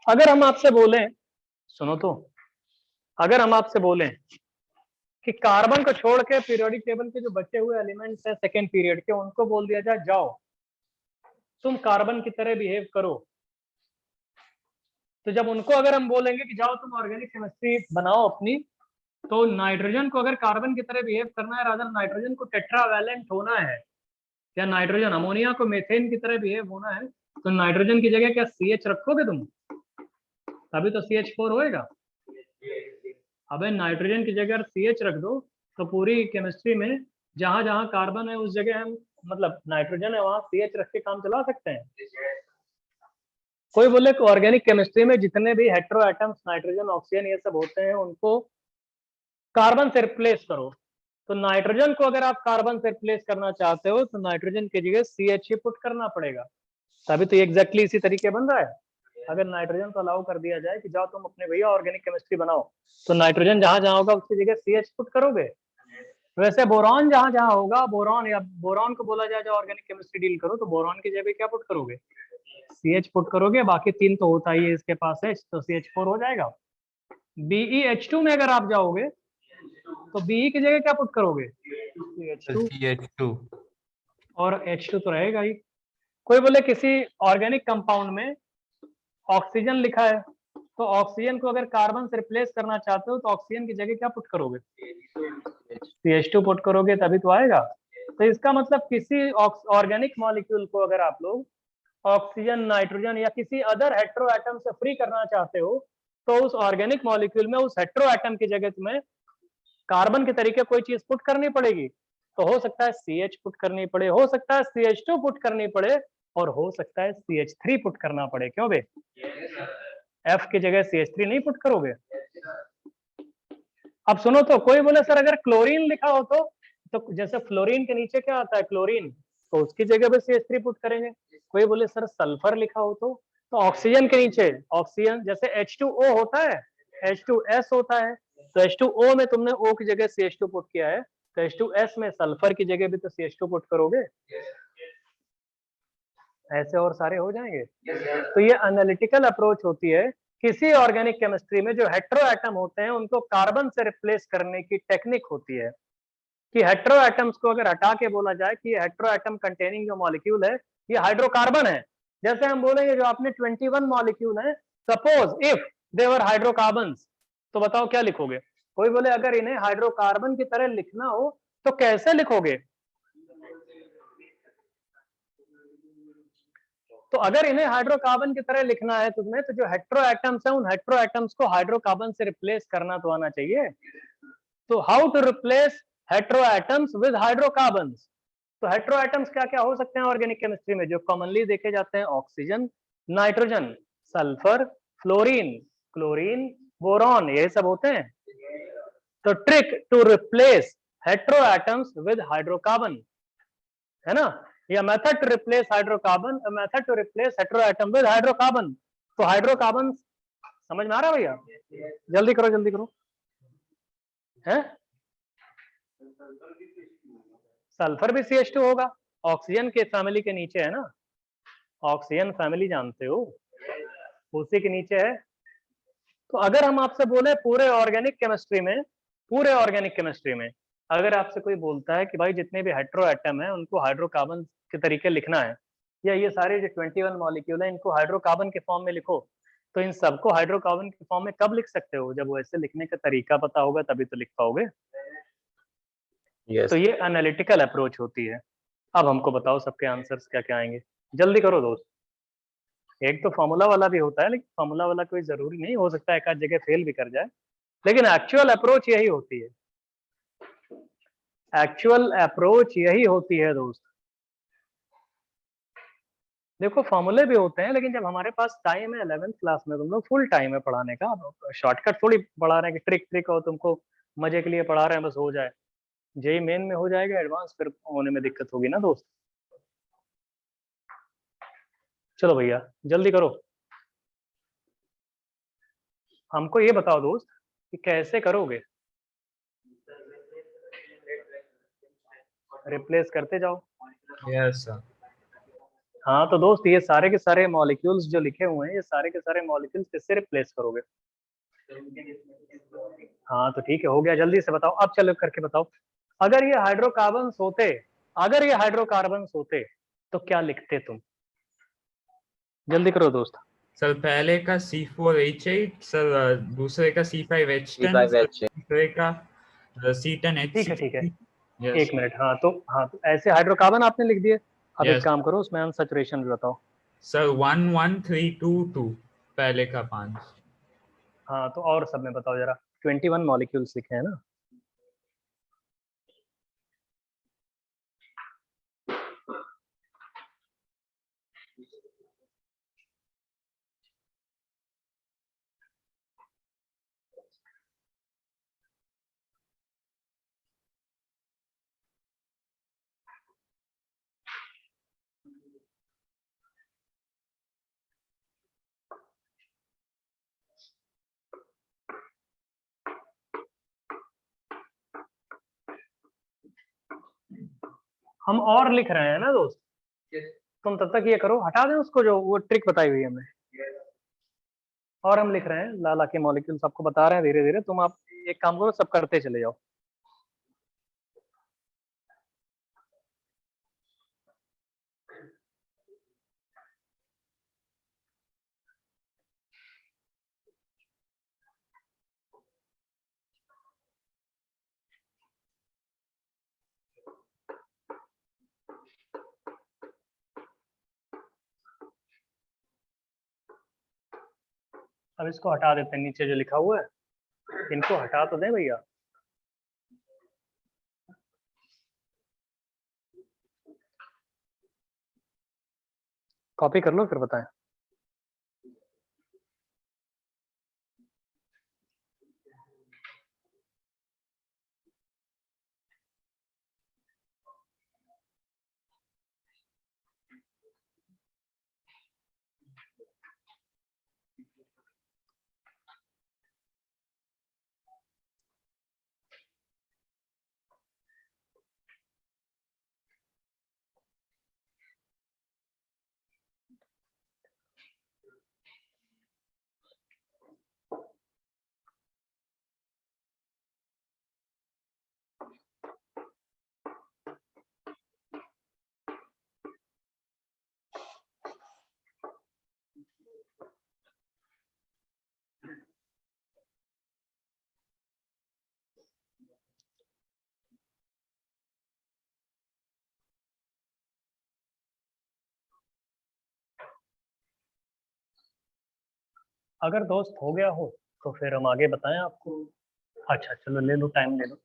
अगर हम आपसे बोलें, सुनो तो, अगर हम आपसे बोलें कि कार्बन को छोड़ के पीरियोडिक टेबल के जो बचे हुए एलिमेंट्स हैं सेकेंड पीरियड के, उनको बोल दिया जाए जाओ तुम कार्बन की तरह बिहेव करो, तो जब उनको अगर हम बोलेंगे कि जाओ तुम ऑर्गेनिक केमिस्ट्री बनाओ अपनी, तो नाइट्रोजन को अगर कार्बन की तरह बिहेव करना है, रादर नाइट्रोजन को टेट्रावैलेंट होना है, या नाइट्रोजन अमोनिया को मीथेन की तरह बिहेव होना है, तो नाइट्रोजन की जगह क्या CH रखोगे तुम? तभी तो CH4 होएगा। अबे नाइट्रोजन की जगह CH रख दो, तो पूरी केमिस्ट्री में जहां जहां कार्बन है उस जगह हम, मतलब नाइट्रोजन है वहां CH रख के काम चला सकते हैं। कोई बोले कि ऑर्गेनिक केमिस्ट्री में जितने भी हेट्रो एटम्स, नाइट्रोजन, ऑक्सीजन, ये सब होते हैं, उनको कार्बन से रिप्लेस करो, तो नाइट्रोजन को अगर आप कार्बन से रिप्लेस करना चाहते हो, तो नाइट्रोजन की जगह CH ही पुट करना पड़ेगा। तभी तो एग्जैक्टली इसी तरीके बन रहा है। अगर नाइट्रोजन को अलाउ कर दिया जाए कि जाओ तुम अपने भैया ऑर्गेनिक केमिस्ट्री बनाओ, तो नाइट्रोजन जहां जहां होगा उसकी जगह CH पुट करोगे। वैसे बोरॉन जहां जहां होगा, बोरॉन या बोरॉन को बोला जाए जो ऑर्गेनिक केमिस्ट्री डील करो, तो बोरॉन की जगह क्या पुट करोगे? CH पुट करोगे। बाकी 3 तो होता ही है इसके पास H, तो CH4 हो जाएगा। BeH2 में अगर आप जाओगे, तो Be की जगह क्या पुट करोगे? CH2। और H2 तो रहेगा ही। कोई बोले किसी ऑर्गेनिक कंपाउंड में ऑक्सीजन लिखा है, तो ऑक्सीजन को अगर कार्बन से रिप्लेस करना चाहते हो, तो ऑक्सीजन की जगह क्या पुट करोगे? CH2 पुट करोगे, तभी तो आएगा। तो इसका मतलब किसी ऑर्गेनिक मॉलिक्यूल को अगर आप लोग ऑक्सीजन, नाइट्रोजन या किसी अदर हेट्रो एटम से फ्री करना चाहते हो, तो उस ऑर्गेनिक मॉलिक्यूल में उस हेट्रो एटम की जगह तुम्हें कार्बन के तरीके कोई चीज पुट करनी पड़ेगी। तो हो सकता है CH पुट करनी पड़े, हो सकता है CH2 पुट करनी पड़े, और हो सकता है CH3 पुट करना पड़े। क्यों बे? F की जगह CH3 नहीं पुट करोगे? अब सुनो तो, कोई बोले सर अगर क्लोरीन लिखा हो तो जैसे फ्लोरीन के नीचे क्या आता है क्लोरीन, तो उसकी जगह पे CH3 पुट करेंगे। कोई बोले सर सल्फर लिखा हो तो ऑक्सीजन के नीचे ऑक्सीजन जैसे H2O होता है, H2S होता है, तो H2O में तुमने O की जगह CH2 पुट किया है, तो H2S में सल्फर की जगह भी तो CH2 पुट करोगे। ऐसे और सारे हो जाएंगे। तो ये एनालिटिकल अप्रोच होती है किसी ऑर्गेनिक केमिस्ट्री में। जो हेट्रो एटम होते हैं उनको कार्बन से रिप्लेस करने की टेक्निक होती है कि हेट्रो एटम्स को अगर हटा के बोला जाए कि हेट्रो एटम कंटेनिंग जो मॉलिक्यूल है ये हाइड्रोकार्बन है। जैसे हम बोलेंगे जो आपने 21 मॉलिक्यूल है, suppose if they were hydrocarbons, तो बताओ क्या लिखोगे? कोई बोले अगर इन्हें हाइड्रोकार्बन की तरह लिखना हो तो कैसे लिखोगे? तो अगर इन्हें हाइड्रोकार्बन की तरह लिखना है तुम्हें, तो जो हेट्रो एटम्स है उन हेट्रो एटम्स को हाइड्रोकार्बन से रिप्लेस करना तो आना चाहिए। तो how to replace hetero atoms with hydrocarbons? तो हेट्रो एटम्स क्या क्या हो सकते हैं ऑर्गेनिक केमिस्ट्री में जो कॉमनली देखे जाते हैं? Oxygen, nitrogen, sulphur, fluorine, chlorine, boron, ये सब होते हैं। तो trick to replace hetero atoms with hydrocarbon है ना, या method to replace hydrocarbon, method to replace hetero atom with hydrocarbon. तो हाइड्रोकार्बन समझ में आ रहा है भैया? जल्दी करो जल्दी करो। है सल्फर भी CH2 होगा, ऑक्सीजन के फैमिली के नीचे है ना, ऑक्सीजन फैमिली जानते हो, उसी के नीचे है। तो अगर हम आपसे बोले पूरे ऑर्गेनिक केमिस्ट्री में अगर आपसे कोई बोलता है कि भाई जितने भी हेट्रो एटम है उनको हाइड्रोकार्बन के तरीके लिखना है, या ये सारे जो 21 मॉलिक्यूल है इनको हाइड्रोकार्बन के फॉर्म में लिखो, तो इन सबको हाइड्रोकार्बन के फॉर्म में कब लिख सकते हो? जब वो ऐसे लिखने का तरीका पता होगा तभी तो लिख पाओगे। तो ये एनालिटिकल अप्रोच होती है। अब हमको बताओ सबके आंसर्स क्या क्या आएंगे, जल्दी करो दोस्त। एक तो फॉर्मूला वाला भी होता है, लेकिन फॉर्मूला वाला कोई जरूरी नहीं, हो सकता है एक आध जगह फेल भी कर जाए, लेकिन एक्चुअल अप्रोच यही होती है। एक्चुअल अप्रोच यही होती है दोस्त। देखो फॉर्मूले भी होते हैं, लेकिन जब हमारे पास टाइम है 11th क्लास में, तुम लोग फुल टाइम है पढ़ाने का, शॉर्टकट थोड़ी पढ़ा रहे हैं कि ट्रिक ट्रिक और तुमको मजे के लिए पढ़ा रहे हैं बस हो जाए। जेई मेन में हो जाएगा एडवांस, फिर होने में दिक्कत होगी ना दोस्त। चलो भैया जल्दी करो, हमको ये बताओ दोस्त कि कैसे करोगे? रिप्लेस करते जाओ। Yes sir. हाँ तो दोस्त ये सारे के सारे मॉलिक्यूल्स जो लिखे हुए हैं, ये सारे के सारे मॉलिक्यूल्स किससे रिप्लेस करोगे? हाँ तो ठीक है, हो गया, जल्दी से बताओ। अब चलो करके बताओ, अगर ये हाइड्रोकार्बन्स होते तो क्या लिखते तुम? जल्दी करो दोस्त। सर पहले का C4H8, सर दूसरे का C5H10, सर तीसरे का ठीक है ठीक है, C10H6। एक मिनट। हाँ तो ऐसे हाइड्रोकार्बन आपने लिख दिए। अब एक Yes. काम करो, उसमें अनसैचुरेशन भी बताओ। सर 11322 पहले का 5। हाँ तो और सब में बताओ जरा, 21 मॉलिक्यूल्स लिखे हैं ना। हम और लिख रहे हैं ना दोस्त, तुम तब तक ये करो, हटा दें उसको जो वो ट्रिक बताई हुई है हमने। और हम लिख रहे हैं लाला के मॉलिक्यूल्स आपको बता रहे हैं धीरे धीरे, तुम आप एक काम करो, सब करते चले जाओ। अब इसको हटा देते हैं, नीचे जो लिखा हुआ है इनको हटा तो दें भैया। कॉपी कर लो फिर बताएं। अगर दोस्त हो गया हो तो फिर हम आगे बताएं आपको। अच्छा चलो ले लो, टाइम ले लो।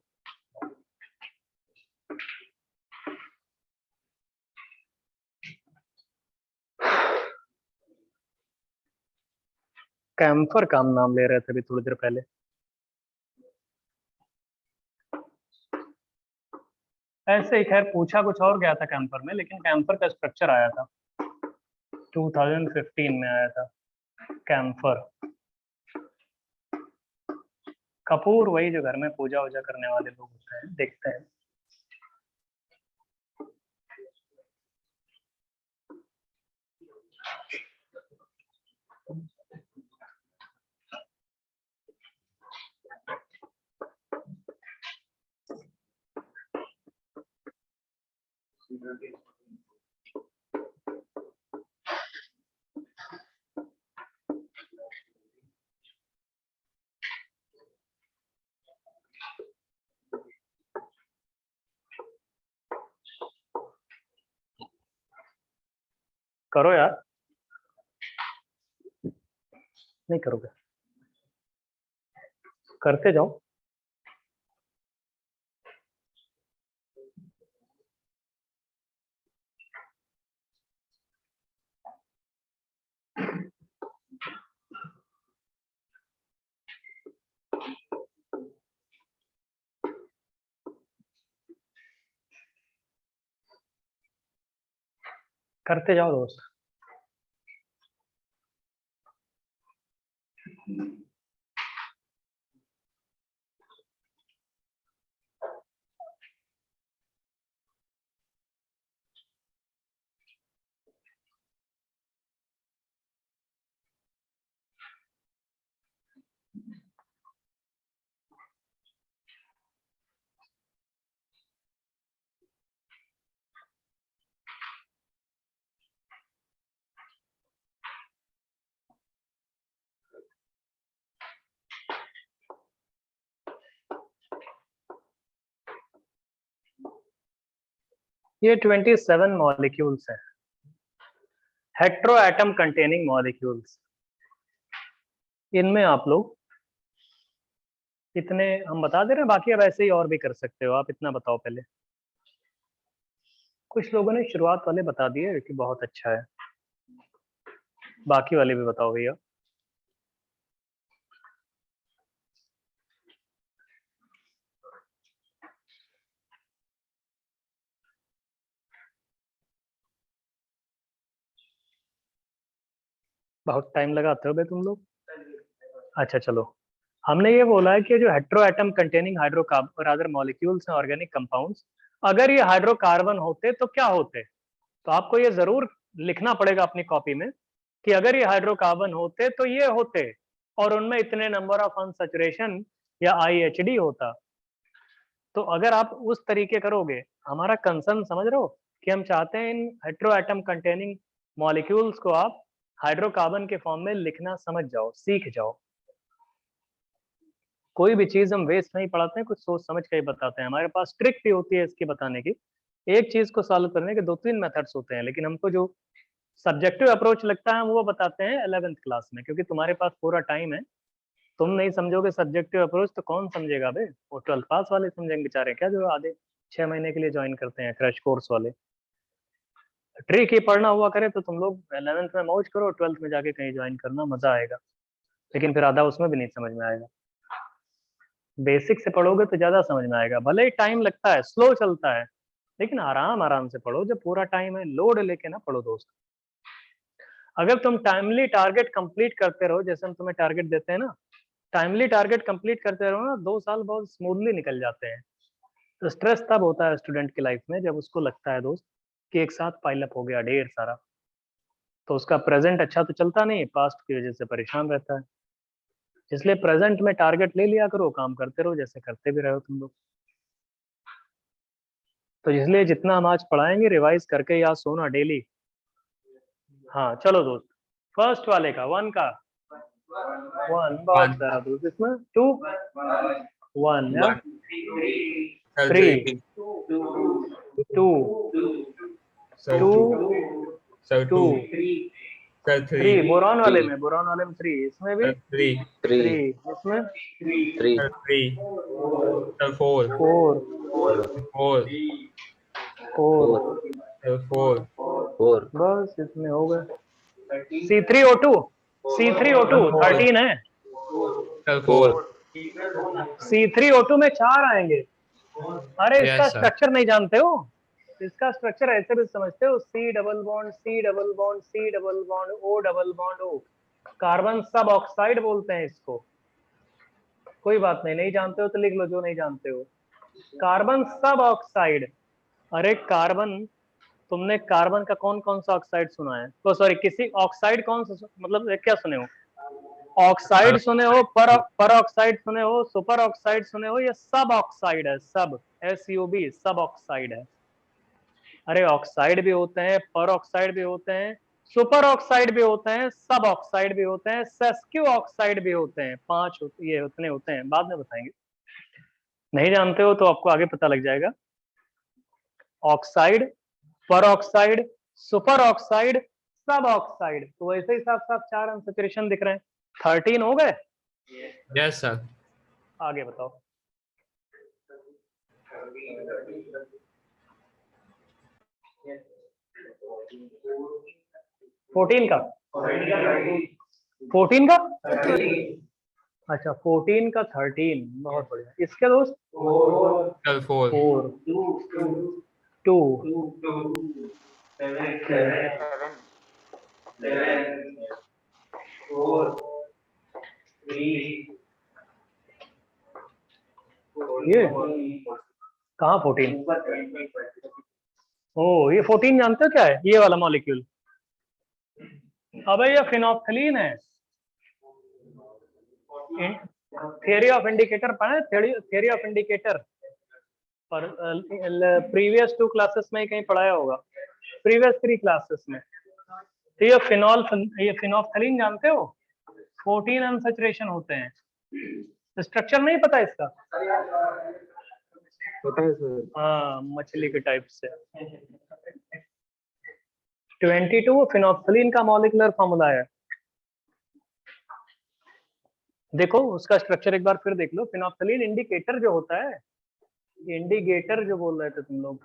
कैम्फर का हम नाम ले रहे थे अभी थोड़ी देर पहले। ऐसे ही खैर पूछा कुछ और गया था कैम्फर में, लेकिन कैम्फर का स्ट्रक्चर आया था 2015 में आया था। कैम्फर कपूर, वही जो घर में पूजा वूजा करने वाले लोग होते हैं, देखते हैं। करो यार, नहीं करोगे? करते जाओ। करते जाओ दोस्त। ये 27 मॉलिक्यूल्स हैं, हेट्रो एटम कंटेनिंग मॉलिक्यूल्स। इनमें आप लोग इतने हम बता दे रहे हैं, बाकी अब ऐसे ही और भी कर सकते हो आप। इतना बताओ पहले। कुछ लोगों ने शुरुआत वाले बता दिए कि बहुत अच्छा है, बाकी वाले भी बताओ भैया। बहुत टाइम लगाते हो बे तुम लोग। अच्छा चलो, हमने ये बोला है कि जो हेट्रो एटम कंटेनिंग हाइड्रोकार्बन और अदर मॉलिक्यूल्स हैं, ऑर्गेनिक कंपाउंड्स, अगर ये हाइड्रोकार्बन होते तो क्या होते। तो आपको ये जरूर लिखना पड़ेगा अपनी कॉपी में कि अगर ये हाइड्रोकार्बन होते तो ये होते, और उनमें इतने नंबर ऑफ अनसैचुरेशन या IHD होता। तो अगर आप उस तरीके करोगे, हमारा कंसर्न समझ रहे हो कि हम चाहते हैं इन हेट्रो एटम कंटेनिंग मॉलिक्यूल्स को आप हाइड्रोकार्बन के फॉर्म में लिखना समझ जाओ, सीख जाओ। कोई भी चीज हम वेस्ट नहीं पढ़ाते हैं, कुछ सोच समझ के ही बताते हैं। हमारे पास ट्रिक भी होती है इसकी बताने की। एक चीज को सॉल्व करने के 2-3 मेथड्स होते हैं, लेकिन हमको जो सब्जेक्टिव अप्रोच लगता है हम वो बताते हैं 11th क्लास में, क्योंकि तुम्हारे पास पूरा टाइम है। तुम नहीं समझोगे सब्जेक्टिव अप्रोच तो कौन समझेगा बे? वो 12th पास वाले समझेंगे बेचारे, क्या जो आधे 6 महीने के लिए ज्वाइन करते हैं क्रैश कोर्स वाले। ट्रिक ही पढ़ना हुआ करे तो तुम लोग 11th में मौज करो, 12th में जाके कहीं ज्वाइन करना, मजा आएगा। लेकिन फिर आधा उसमें भी नहीं समझ में आएगा। बेसिक से पढ़ोगे तो ज्यादा समझ में आएगा, भले ही टाइम लगता है, स्लो चलता है, लेकिन आराम आराम से पढ़ो। जब पूरा टाइम है, लोड लेके ना पढ़ो दोस्त। अगर तुम टाइमली टारगेट कंप्लीट करते रहो, जैसे हम तुम्हें टारगेट देते हैं ना, टाइमली टारगेट कंप्लीट करते रहो ना, 2 साल बहुत स्मूथली निकल जाते हैं। तो स्ट्रेस तब होता है स्टूडेंट की लाइफ में जब उसको लगता है दोस्त कि एक साथ पाइल अप हो गया ढेर सारा, तो उसका प्रेजेंट अच्छा तो चलता नहीं, पास्ट की वजह से परेशान रहता है। इसलिए प्रेजेंट में टारगेट ले लिया करो, काम करते रहो जैसे करते भी रहो तुम लोग। तो इसलिए जितना हम आज पढ़ाएंगे रिवाइज करके याद सोना डेली। हाँ चलो दोस्त, फर्स्ट वाले का 1 का 1 बहुत सारा दोस्त, इसमें 2 1 या 3 2 2 3 बोरॉन वाले में 3, इसमें भी 3, इसमें 4 बस इसमें हो गए। C3O2 13 है। C3O2 में 4 आएंगे। अरे इसका स्ट्रक्चर नहीं जानते हो? इसका स्ट्रक्चर ऐसे भी समझते हो, C double bond C double bond C double bond O double bond O, carbon सब ऑक्साइड बोलते हैं इसको। कोई बात नहीं, नहीं जानते हो तो लिख लो जो नहीं जानते हो। कार्बन सब ऑक्साइड। अरे कार्बन, तुमने कार्बन का कौन कौन सा ऑक्साइड सुना है? तो सॉरी, किसी ऑक्साइड कौन सा, मतलब क्या सुने हो? ऑक्साइड सुने हो, पर ऑक्साइड सुने हो, सुपर ऑक्साइड सुने हो, ये सब ऑक्साइड है, सब SUB सब ऑक्साइड है। अरे ऑक्साइड भी होते हैं, पर ऑक्साइड भी होते हैं, सुपर ऑक्साइड भी होते हैं, सब ऑक्साइड भी होते हैं, सेस्क्यू ऑक्साइड भी होते हैं। 5 ये उतने होते हैं, बाद में बताएंगे। नहीं जानते हो तो आपको आगे पता लग जाएगा। ऑक्साइड, पर ऑक्साइड, सुपर ऑक्साइड, सब ऑक्साइड। तो वैसे ही साफ साफ 4 अनसैचुरेशन दिख रहे हैं। 13 हो गए? Yes sir. आगे बताओ। फोर्टीन का 13, बहुत बढ़िया। इसके दोस्त 4 2 ये कहाँ 14? ओ ये 14 जानते हो क्या है? ये वाला मॉलिक्यूल, अबे ये फिनोप्थलीन है। थियरी ऑफ इंडिकेटर पढ़ा है? थियरी ऑफ इंडिकेटर पर प्रीवियस 2 क्लासेस में ही कहीं पढ़ाया होगा, प्रीवियस 3 क्लासेस में। तो ये फिनोप्थलीन जानते हो? 14 अनसैचुरेशन होते हैं। स्ट्रक्चर नहीं पता इसका? पता है सर। हाँ, मछली के टाइप से। 22 फिनोप्थलीन का मॉलिक्यूलर फॉर्मूला है। देखो उसका स्ट्रक्चर एक बार फिर देख लो। फिनोप्थलीन इंडिकेटर जो होता है, इंडिकेटर जो बोल रहे थे तुम लोग,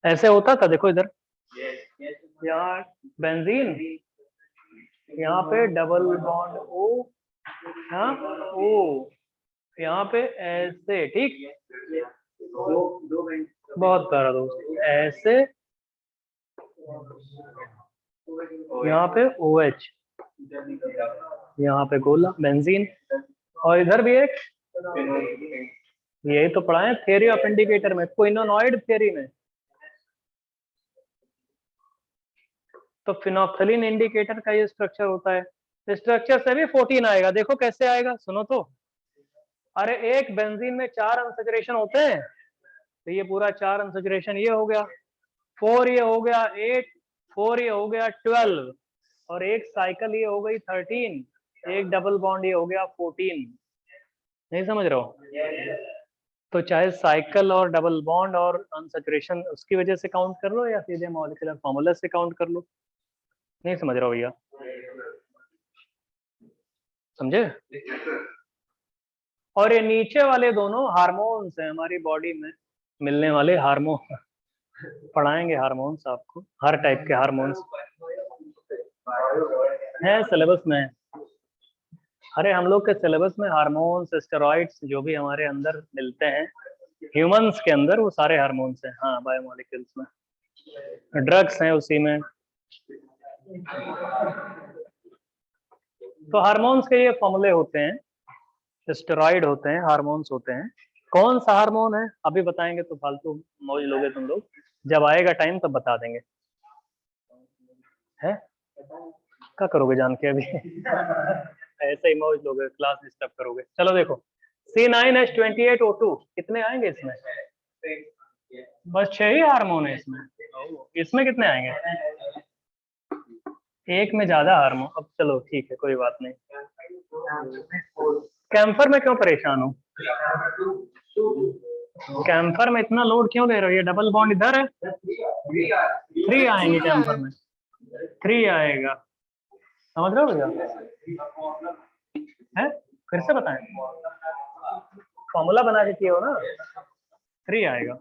ऐसे होता था। देखो इधर, यहाँ बेंजीन, यहाँ पे डबल बॉन्ड O, हाँ O, यहाँ पे ऐसे, ठीक, बहुत प्यारा दोस्त, ऐसे, यहाँ पे OH, यहाँ पे गोला बेंजीन, और इधर भी एक, यही तो पढ़ाए थियरी ऑफ इंडिकेटर में, क्विनोनॉइड थियरी में। तो फिनोप्थलीन इंडिकेटर का ये स्ट्रक्चर होता है। स्ट्रक्चर से भी 14 आएगा। देखो कैसे आएगा, सुनो तो। अरे एक बेंजीन में 4 अनसैचुरेशन होते हैं, तो ये पूरा 4 अनसैचुरेशन ये हो गया, 4 ये हो गया 8, 4 ये हो गया 12, और एक साइकिल ये हो गई 13, एक डबल बॉन्ड ये हो गया 14। नहीं समझ रहे हो? तो चाहे साइकिल और डबल बॉन्ड और अनसैचुरेशन उसकी वजह से काउंट कर लो, या सीधे मॉलिक्यूलर फॉर्मूला से काउंट कर लो। नहीं समझ रहा हो भैया? समझे? और ये नीचे वाले दोनों हार्मोन्स हैं, हमारी बॉडी में मिलने वाले हार्मोन। पढ़ाएंगे हार्मोन्स आपको, हर टाइप के हार्मोन्स है सिलेबस में। अरे हम लोग के सिलेबस में हार्मोन्स, स्टेरॉइड्स जो भी हमारे अंदर मिलते हैं ह्यूमंस के अंदर, वो सारे हार्मोन्स हैं। हाँ, बायोमोलिक्यूल्स में, ड्रग्स हैं उसी में। तो हार्मोन्स के ये फॉर्मूले होते हैं, स्टेरॉइड होते हैं, हार्मोन्स होते हैं। कौन सा हार्मोन है अभी बताएंगे तो फालतू मौज लोगे तुम लोग, जब आएगा टाइम तब बता देंगे। है क्या करोगे जान के अभी ऐसे ही मौज लोगे, क्लास डिस्टर्ब करोगे। चलो देखो, C9H28O2 कितने आएंगे इसमें? बस 6 ही हार्मोन है इसमें। इसमें कितने आएंगे? एक में ज्यादा हार्मोन। अब चलो ठीक है, कोई बात नहीं। कैंफर में क्यों परेशान हो? कैंफर में इतना लोड क्यों ले रहे हो? ये डबल बॉन्ड इधर है। 3 आएंगे कैंफर में, 3 आएगा। समझ रहे हो भैया? है फिर से बताएं, फॉर्मूला बना के किए हो ना। 3 आएगा।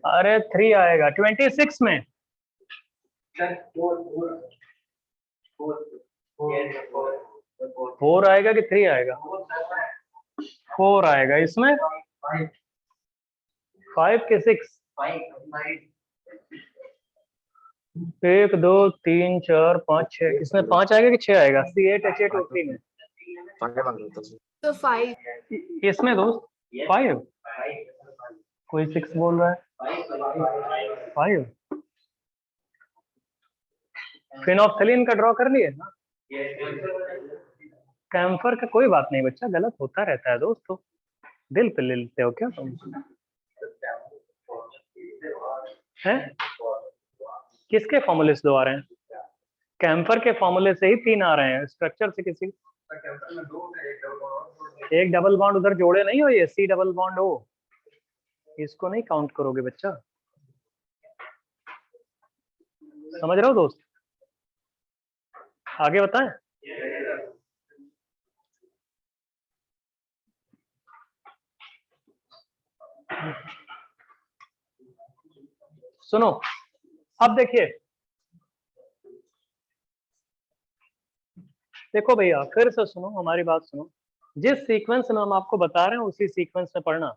अरे 3 आएगा 26 में। 4 आएगा कि 3 आएगा? 4 आएगा। इसमें 5 के 6, 1 2 3 4 5 6, इसमें 5 आएगा कि 6 आएगा? C8H8O3 में तो 5। इसमें दोस्त 5, कोई 6 बोल रहा है। 5 फिनोक्सिलिन का ड्रॉ कर लिए ना। कैंफर का कोई बात नहीं बच्चा, गलत होता रहता है दोस्तों, दिल पे ले लेते हो क्या तुम? हैं? किसके फॉर्मूले से 2 आ रहे हैं? कैंफर के फॉर्मूले से ही 3 आ रहे हैं, स्ट्रक्चर से किसी। एक डबल बॉन्ड उधर जोड़े नहीं हो, ये C डबल बॉन्ड हो, इसको नहीं काउंट करोगे बच्चा। समझ रहे हो दोस्त? आगे बताएं। सुनो, अब देखिए, देखो भैया फिर से सुनो, हमारी बात सुनो। जिस सीक्वेंस में हम आपको बता रहे हैं उसी सीक्वेंस में पढ़ना,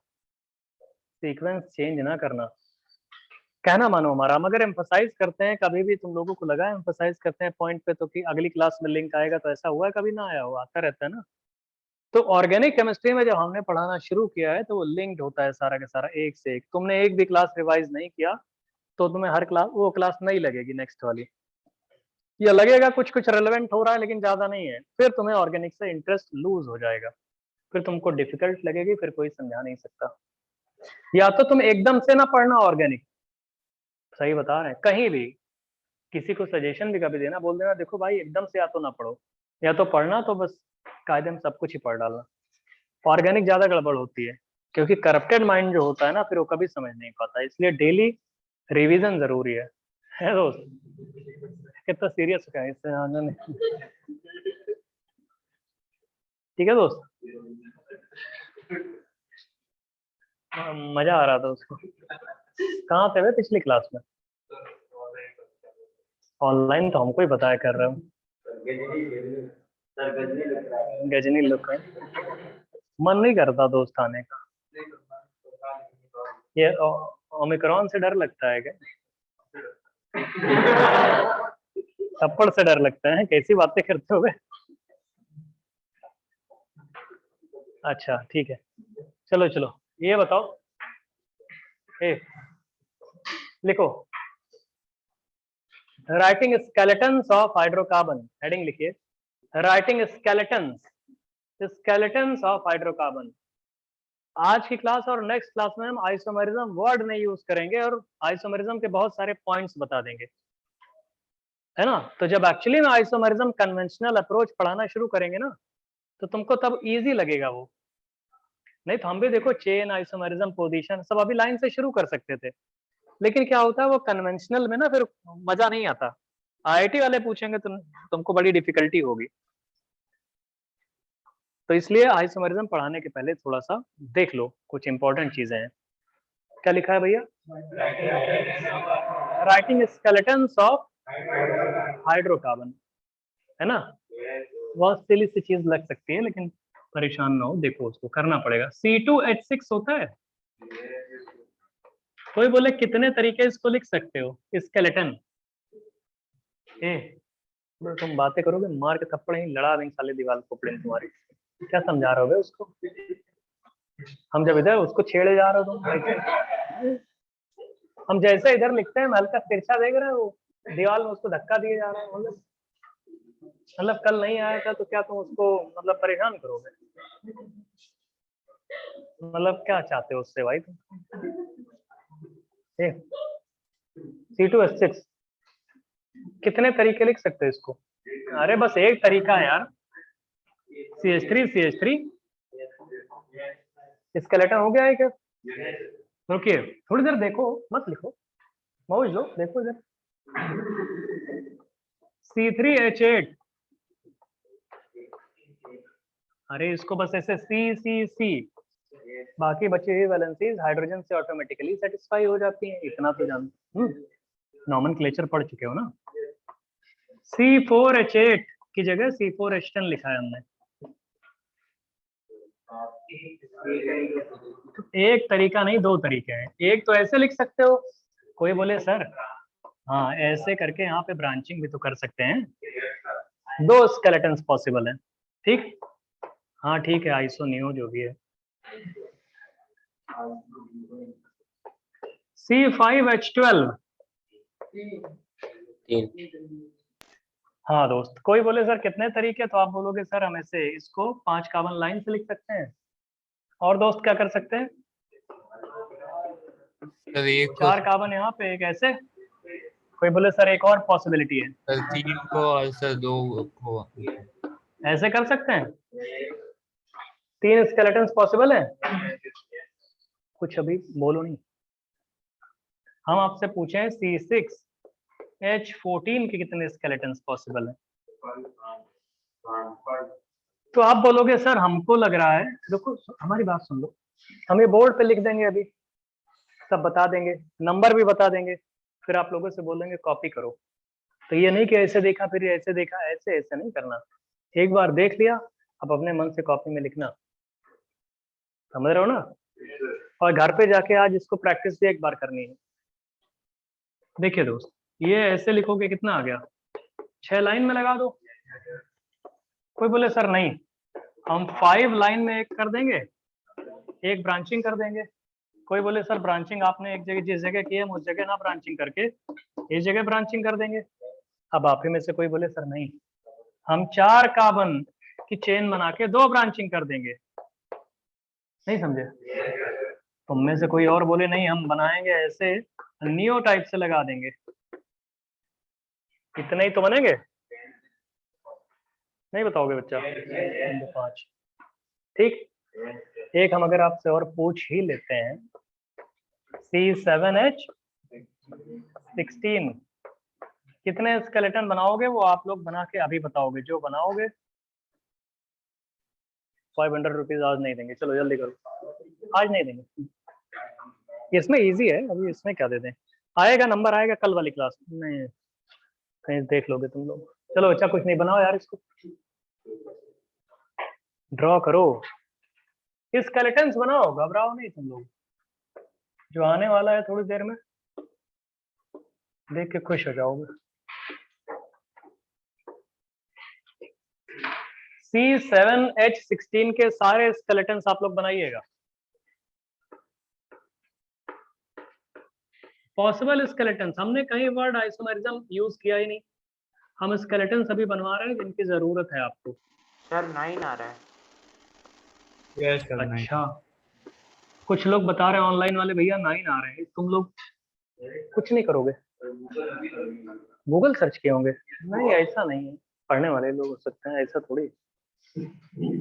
सीक्वेंस चेंज ना करना। कहना मानो हमारा, हम अगर एम्फसाइज करते हैं, कभी भी तुम लोगों को लगा एम्फसाइज करते हैं पॉइंट पे तो कि अगली क्लास में लिंक आएगा, तो ऐसा हुआ है कभी? ना आया हो, आता रहता है ना। तो ऑर्गेनिक केमिस्ट्री में जब हमने पढ़ाना शुरू किया है तो वो लिंक्ड होता है सारा का सारा, एक से एक। तुमने एक भी क्लास रिवाइज नहीं किया तो तुम्हें हर क्लास वो क्लास नहीं लगेगी नेक्स्ट वाली, या लगेगा कुछ कुछ रेलेवेंट हो रहा है लेकिन ज्यादा नहीं है, फिर तुम्हें ऑर्गेनिक से इंटरेस्ट लूज हो जाएगा, फिर तुमको डिफिकल्ट लगेगी, फिर कोई समझा नहीं सकता। या तो तुम एकदम से ना पढ़ना ऑर्गेनिक, सही बता रहे हैं, कहीं भी किसी को सजेशन भी कभी देना, बोल देना देखो भाई एकदम से या तो ना पढ़ो, या तो पढ़ना तो बस कायदे में सब कुछ ही पढ़ डालना। ऑर्गेनिक ज्यादा गड़बड़ होती है, क्योंकि करप्टेड माइंड जो होता है ना, फिर वो कभी समझ नहीं पाता, इसलिए डेली रिवीजन जरूरी है दोस्त। कितना सीरियस हो गया इससे आगे में। ठीक है दोस्त, मजा आ रहा था उसको। कहाँ थे वे पिछली क्लास में? ऑनलाइन तो हमको ही बताया कर रहे हो। गजनी लुक है, मन नहीं करता दोस्त आने का। ये ओमिक्रॉन से डर लगता है क्या? थप्पड़ से डर लगता है? कैसी बातें करते हो? अच्छा ठीक है, चलो चलो ये बताओ, लिखो writing skeletons of hydrocarbon, heading लिखिए राइटिंग स्केलेटन्स ऑफ हाइड्रोकार्बन। आज की क्लास और नेक्स्ट क्लास में हम आइसोमेरिज्म वर्ड नहीं यूज करेंगे और आइसोमेरिज्म के बहुत सारे पॉइंट्स बता देंगे, है ना। तो जब एक्चुअली में आइसोमेरिज्म कन्वेंशनल अप्रोच पढ़ाना शुरू करेंगे ना, तो तुमको तब इजी लगेगा वो। नहीं तो हम भी देखो चेन, आइसोमेरिज्म, पोजीशन सब अभी लाइन से शुरू कर सकते थे, लेकिन क्या होता है वो कन्वेंशनल में ना फिर मजा नहीं आता। आईआईटी वाले पूछेंगे तुमको बड़ी डिफिकल्टी होगी, तो इसलिए आइसोमेरिज्म पढ़ाने के पहले थोड़ा सा देख लो, कुछ इंपॉर्टेंट चीजें हैं। क्या लिखा है भैया? राइटिंग स्केलेटन्स ऑफ हाइड्रोकार्बन, है ना? बहुत सिली सी चीज लग सकती है, लेकिन परेशान ना हो, देखो उसको करना पड़ेगा। C2H6 होता है। कोई बोले कितने तरीके इसको लिख सकते हो स्केलेटन? तुम बातें करोगे, मार के थप्पड़ ही लड़ा देंगे साले दीवार खोपड़े में तुम्हारी। क्या समझा रहे हो उसको? हम जब इधर उसको छेड़े जा रहे हो तुम, हम जैसे इधर लिखते हैं हल्का तिरछा देख रहे हो, दीवार में उसको धक्का दिए जा रहे हो। मतलब कल नहीं आया था तो क्या तुम उसको मतलब परेशान करोगे? मतलब क्या चाहते हो उससे भाई तुम? C2H6 कितने तरीके लिख सकते हो इसको? अरे बस एक तरीका है यार, CH3 स्केलेटन हो गया है क्या? रुकिए थोड़ी देर देखो, मत लिखो, मौज लो, देखो इधर। C3H8, अरे इसको बस ऐसे C बाकी बची हुई वैलेंसीज हाइड्रोजन से ऑटोमेटिकली सेटिस्फाई हो जाती हैं, इतना तो जान नॉमेनक्लेचर पढ़ चुके हो ना। C4H8 की जगह C4H10 लिखा है हमने। एक तरीका नहीं, दो तरीके हैं। एक तो ऐसे लिख सकते हो, कोई बोले सर हाँ ऐसे करके यहाँ पे ब्रांचिंग भी तो कर सकते हैं, दो स्केलेटन्स पॉसिबल है। ठीक, हाँ ठीक है, आइसो नियो जो भी है। C5H12, हाँ दोस्त, कोई बोले सर कितने तरीके, तो आप बोलोगे सर हम ऐसे इसको 5 कार्बन लाइन से लिख सकते हैं। और दोस्त क्या कर सकते हैं? सर एक 4 कार्बन यहाँ पे, एक ऐसे। कोई बोले सर एक और पॉसिबिलिटी है, सर 3 को और सर 2 को ऐसे कर सकते हैं। 3 स्केलेटन्स पॉसिबल है। कुछ अभी बोलो नहीं। हम आपसे पूछे C6H14 के कितने स्केलेटन्स पॉसिबल है, तो आप बोलोगे सर हमको लग रहा है, देखो हमारी बात सुन लो, हम ये बोर्ड पे लिख देंगे, अभी सब बता देंगे, नंबर भी बता देंगे, फिर आप लोगों से बोलेंगे कॉपी करो। तो ये नहीं कि ऐसे देखा फिर ऐसे देखा, ऐसे ऐसे नहीं करना। एक बार देख लिया, अब अपने मन से कॉपी में लिखना, समझ रहे हो ना? और घर पे जाके आज इसको प्रैक्टिस भी एक बार करनी है। देखिए दोस्त, ये ऐसे लिखोगे कितना आ गया, 6 लाइन में लगा दो। कोई बोले सर नहीं, हम 5 लाइन में एक कर देंगे, एक ब्रांचिंग कर देंगे। कोई बोले सर ब्रांचिंग आपने एक जगह जिस जगह की है उस जगह ना ब्रांचिंग करके इस जगह ब्रांचिंग कर देंगे। अब आप ही में से कोई बोले सर नहीं, हम 4 कार्बन की चेन बना के 2 ब्रांचिंग कर देंगे। नहीं समझे? तुम में से कोई और बोले नहीं, हम बनाएंगे ऐसे नियो टाइप से लगा देंगे। इतने ही तो बनेंगे, नहीं बताओगे बच्चा? 5 ठीक। एक हम अगर आपसे और पूछ ही लेते हैं, C7H16 कितने स्केलेटन बनाओगे, वो आप लोग बना के अभी बताओगे, जो बनाओगे 500 रुपीज आज नहीं देंगे। चलो जल्दी करो, आज नहीं देंगे। इसमें इजी है, अभी इसमें क्या दे दें, आएगा नंबर आएगा कल वाली क्लास में, कहीं देख लोगे तुम लोग। चलो बच्चा कुछ नहीं, बनाओ यार इसको, ड्रॉ करो, स्केलेटन्स बनाओ, घबराओ नहीं तुम लोग, जो आने वाला है थोड़ी देर में देख के खुश हो जाओगे। C7H16 के सारे स्केलेटन्स आप लोग बनाइएगा। पॉसिबल स्केलेटन्स, हमने कहीं वर्ड आइसोमेरिज्म यूज किया ही नहीं, हम स्केलेटन्स अभी बनवा रहे हैं जिनकी जरूरत है आपको। सर 9 आ रहा है। Yes sir. अच्छा, कुछ लोग बता रहे हैं ऑनलाइन वाले भैया 9 आ रहे हैं, तुम लोग कुछ नहीं करोगे? गूगल सर्च किए होंगे? नहीं ऐसा नहीं है, पढ़ने वाले लोग हो सकते हैं, ऐसा थोड़ी।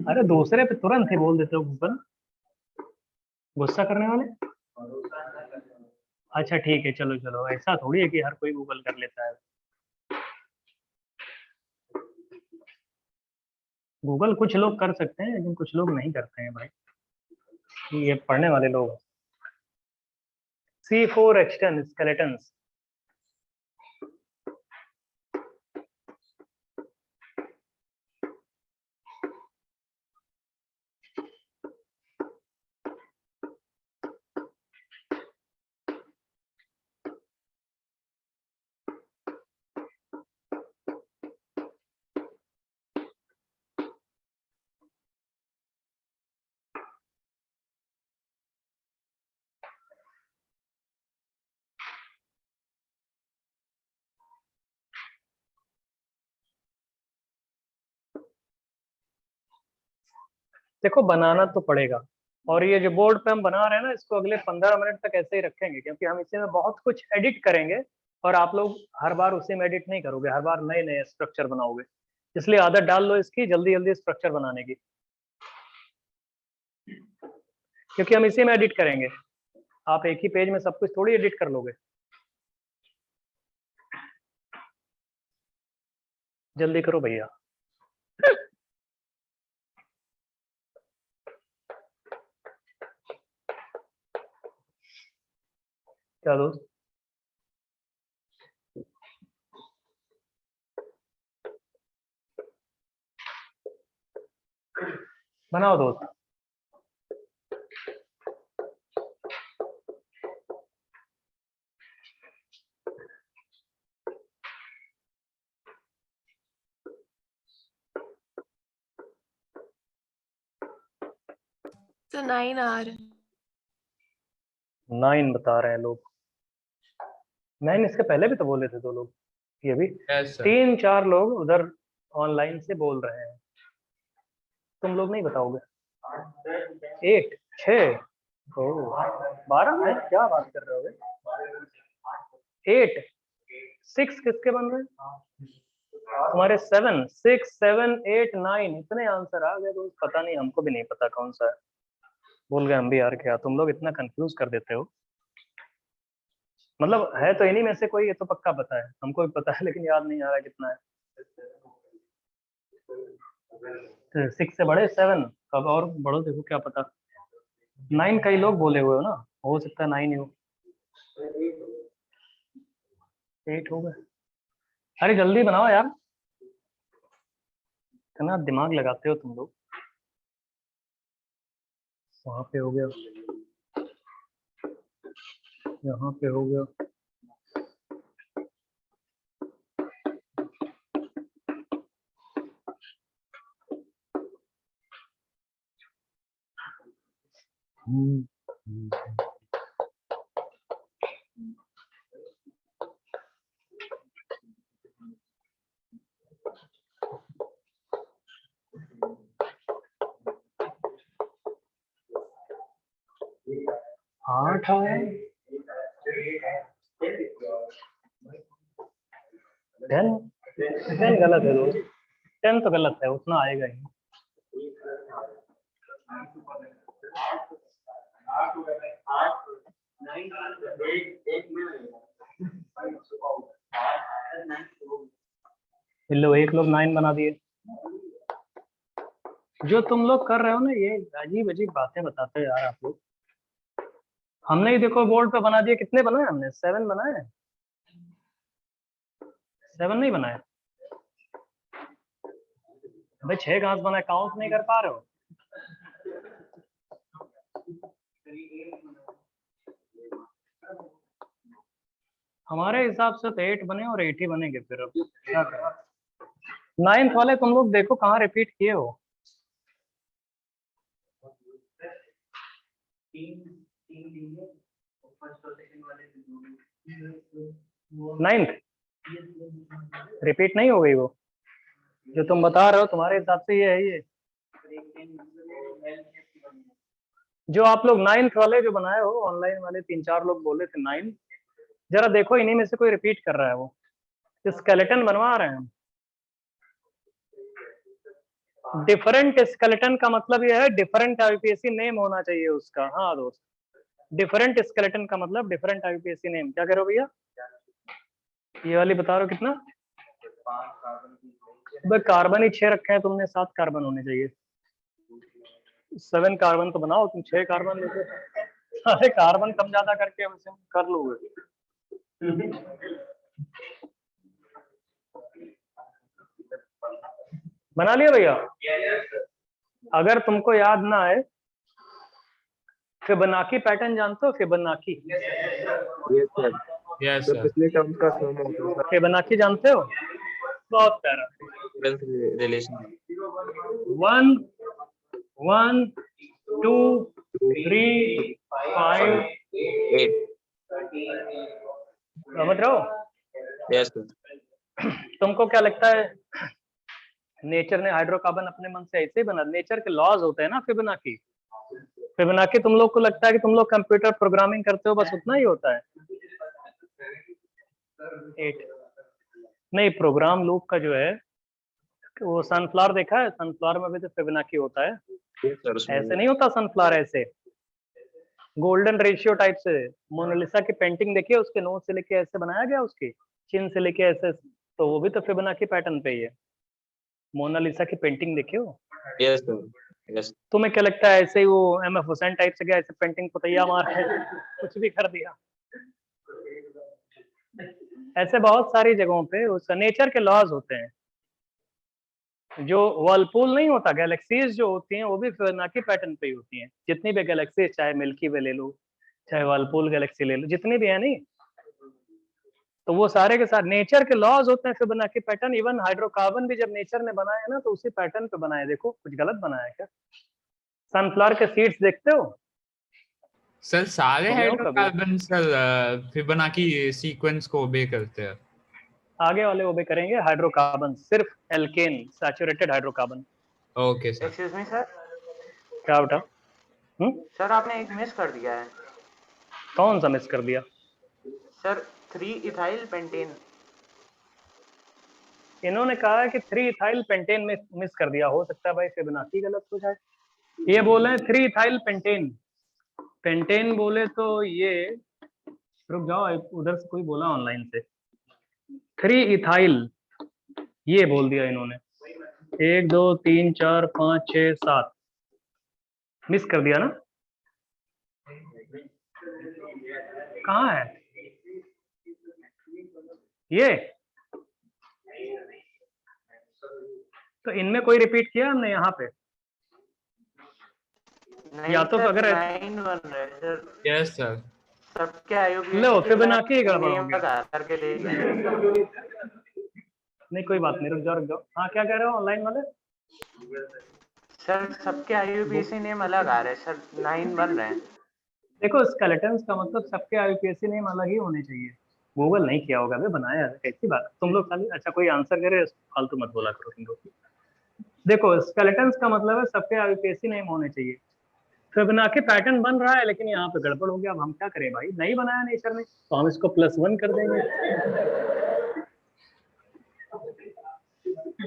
अरे दूसरे पे तुरंत ही बोल देते हो गूगल, गुस्सा करने वाले। अच्छा ठीक है, चलो चलो, ऐसा थोड़ी है कि हर कोई गूगल कर लेता है। गूगल कुछ लोग कर सकते हैं लेकिन कुछ लोग नहीं करते हैं भाई, ये पढ़ने वाले लोग। C4H10 skeletons. देखो बनाना तो पड़ेगा, और ये जो बोर्ड पे हम बना रहे हैं ना, इसको अगले 15 मिनट तक ऐसे ही रखेंगे, क्योंकि हम इसी में बहुत कुछ एडिट करेंगे और आप लोग हर बार उसी में एडिट नहीं करोगे, हर बार नए नए स्ट्रक्चर बनाओगे। इसलिए आदत डाल लो इसकी जल्दी जल्दी स्ट्रक्चर बनाने की, क्योंकि हम इसी में एडिट करेंगे। आप एक ही पेज में सब कुछ थोड़ी एडिट कर लोगे। जल्दी करो भैया। क्या दोस्त? बनाओ दोस्त। So 9 are. 9 बता रहे हैं लोग। 9 इसके पहले भी तो बोले थे 2 लोग, ये भी Yes, sir. 3-4 लोग उधर ऑनलाइन से बोल रहे हैं। तुम लोग नहीं बताओगे? 8 6 12 में क्या बात कर रहे हो? 8 6 किसके बन रहे हैं? तुम्हारे 7 6 7 8 9 इतने आंसर आ गए तो पता नहीं, हमको भी नहीं पता कौन सा है। बोल गए हम भी यार, क्या तुम लोग इतना कंफ्यूज कर देते हो। मतलब है तो इन्हीं में से कोई, ये तो पक्का पता है, हमको भी पता है लेकिन याद नहीं आ रहा कितना है। तो 6 से बड़े 7, कब और बड़ो देखो क्या पता। 9 कई लोग बोले हुए हो ना, हो सकता है 9 ही हो। 8 हो गए। अरे जल्दी बनाओ यार, इतना दिमाग लगाते हो तुम लोग। वहां पे हो गया, यहाँ पे हो गया। आठ है, 10 गलत है दोस्त, 10 तो गलत है, उतना आएगा ही। लो 1 लोग 9 बना दिए। जो तुम लोग कर रहे हो ना, ये अजीब अजीब बातें बताते हो यार आप लोग। हमने ही देखो बोर्ड पे बना दिए, कितने बनाए हमने? 7 बनाए, 7 नहीं बनाए। भाई 6 घास बनाए, काउंट नहीं कर पा रहे हो? हमारे हिसाब से तो 8 बने और 8 ही बनेंगे फिर। अब क्या करें? 9th वाले तुम लोग देखो कहाँ रिपीट किए हो। 9th रिपीट नहीं हो गई वो, जो तुम बता रहे हो तुम्हारे हिसाब से ये है। ये जो आप लोग 9th वाले जो बनाए हो, ऑनलाइन वाले 3-4 लोग बोले थे 9, जरा देखो इन्हीं में से कोई रिपीट कर रहा है। वो स्केलेटन बनवा रहे हैं हम। डिफरेंट स्केलेटन का मतलब यह है डिफरेंट आईयूपीएसी नेम होना चाहिए उसका। हाँ दोस्त, डिफरेंट स्केलेटन का मतलब डिफरेंट आईयूपीएसी नेम। क्या कह रहे हो भैया? ये वाली बता रहे हो कितना? भाई कार्बन ही 6 रखे हैं तुमने, 7 कार्बन होने चाहिए। 7 कार्बन तो बनाओ तुम, 6 कार्बन लेके। अरे कार्बन कम ज्यादा करके वैसे कर लोगे। बना लिया भैया? अगर तुमको याद ना आए, फिबोनाची पैटर्न जानते हो? Fibonacci, yes sir. यस तो सर। पिछले टर्म का सम होता है फिबोनाची जानते हो? बहुत प्यारा। रिलेशन 1 1 2 3 5 8। समझ रहे हो? Yes sir. तुमको क्या लगता है नेचर ने हाइड्रोकार्बन अपने मन से ऐसे ही बना? नेचर के लॉज होते हैं ना फिबोनाची। फिबोनाची तुम लोग को लगता है कि तुम लोग कंप्यूटर प्रोग्रामिंग करते हो बस उतना ही होता है? 8 नहीं, प्रोग्राम लूप का जो है वो सनफ्लावर देखा है? सनफ्लावर में भी तो फिबोनाची होता है। Yes sir. ऐसे नहीं होता सनफ्लावर, ऐसे गोल्डन रेशियो टाइप से। मोनालिसा की पेंटिंग देखिए, उसके नोज से लेके ऐसे बनाया गया, उसकी चिन से लेके ऐसे, तो वो भी तो फिबोनाची पैटर्न पे ही है। मोनालिसा की पेंटिंग देखिए हो? Yes sir. यस। तुम्हें क्या लगता है ऐसे ही वो एम एफ हुसैन टाइप से गया, ऐसे पेंटिंग को तैयार मार के कुछ भी कर दिया? ऐसे बहुत सारी जगहों पे उसका नेचर के लॉज होते हैं। जो वर्लपूल नहीं होता, गैलेक्सीज जो होती हैं वो भी फिबोनाची पैटर्न पे ही होती हैं। जितनी भी गैलेक्सीज, चाहे मिल्की वे ले लो, चाहे वर्लपूल गैलेक्सी ले लो, जितनी भी है नहीं, तो वो सारे के साथ नेचर के लॉज होते हैं फिबोनाची पैटर्न। इवन हाइड्रोकार्बन भी जब नेचर ने बनाया है ना, तो उसी पैटर्न पे बनाया। देखो कुछ गलत बनाया क्या? सनफ्लावर के सीड्स देखते हो? सर सारे सुने हो कभी? हाइड्रोकार्बन सर फिबोनाची सीक्वेंस को ओबे करते हैं। आगे वाले ओबे करेंगे, हाइड्रोकार्बन सिर्फ alkane, saturated hydrocarbon. Okay sir. Excuse me sir. क्या बेटा? सर आपने एक मिस कर दिया है। कौन सा मिस कर दिया? Sir 3 ethyl pentane. इन्होंने कहा है कि 3 इथाइल पेंटेन में मिस कर दिया। हो सकता है भाई फिबोनाची गलत हो जाए। ये बोले 3 इथाइल पेंटेन, पेंटेन बोले तो ये, रुक जाओ, उधर से कोई बोला ऑनलाइन से 3 इथाइल, ये बोल दिया इन्होंने। 1 2 3 4 5 6 7 मिस कर दिया ना? कहाँ है ये? तो इनमें कोई रिपीट किया हमने यहाँ पे? नहीं या तो सर, अगर 9 बन रहा है सर। Yes sir. सबके आईयूपीएसी लो फिबोनाची गड़बड़ हो गया। करके ले गए। नहीं कोई बात नहीं, रुक जाओ। हाँ क्या कह रहे हो ऑनलाइन वाले? सर सबके आईयूपीएसी नेम अलग आ रहे हैं सर, 9 बन रहे हैं। देखो स्केलेटन्स का मतलब सबके आईयूपीएसी नेम अलग ही होने चाहिए। गूगल नहीं किया होगा बे, बनाया है, कैसी बात तुम लोग खाली। अच्छा कोई आंसर करे, फालतू मत बोला करो तुम लोग। देखो स्केलेटन्स का मतलब है सबके आईयूपीएसी नेम होने चाहिए। फिबोनाची पैटर्न बन रहा है लेकिन यहाँ पे गड़बड़ हो गया। अब हम क्या करें भाई? नहीं बनाया नेचर ने, तो हम इसको +1 कर देंगे।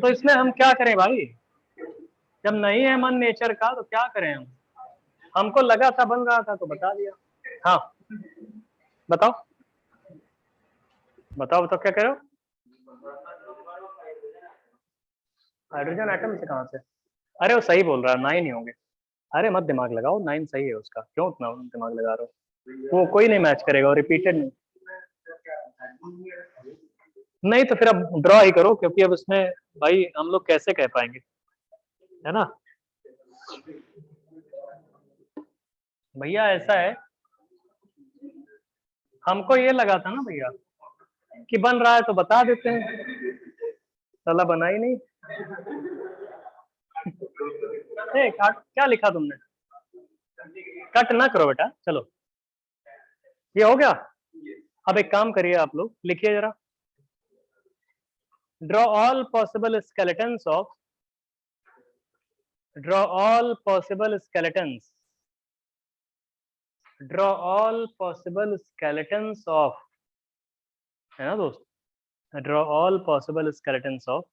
तो इसमें हम क्या करें भाई? जब नहीं है मन नेचर का तो क्या करें हम? हमको लगा था बन रहा था तो बता दिया। हाँ बताओ क्या कह रहे हो? हाइड्रोजन एटम से कहाँ से? अरे वो सही बोल रहा है, 9 ही होंगे। अरे मत दिमाग लगाओ, 9 सही है उसका, क्यों उतना दिमाग लगा रहे हो? वो कोई नहीं मैच करेगा और रिपीटेड नहीं तो फिर अब ड्रॉ ही करो, क्योंकि अब इसमें भाई हम लोग कैसे कह पाएंगे, है ना भैया? ऐसा है, हमको ये लगा था ना भैया कि बन रहा है तो बता देते हैं, साला बना ही नहीं। क्या लिखा तुमने? कट ना करो बेटा, चलो ये हो गया। अब एक काम करिए आप लोग, लिखिए जरा, draw all possible skeletons of, draw all possible skeletons, draw all possible skeletons of, है ना दोस्त? Draw all possible skeletons of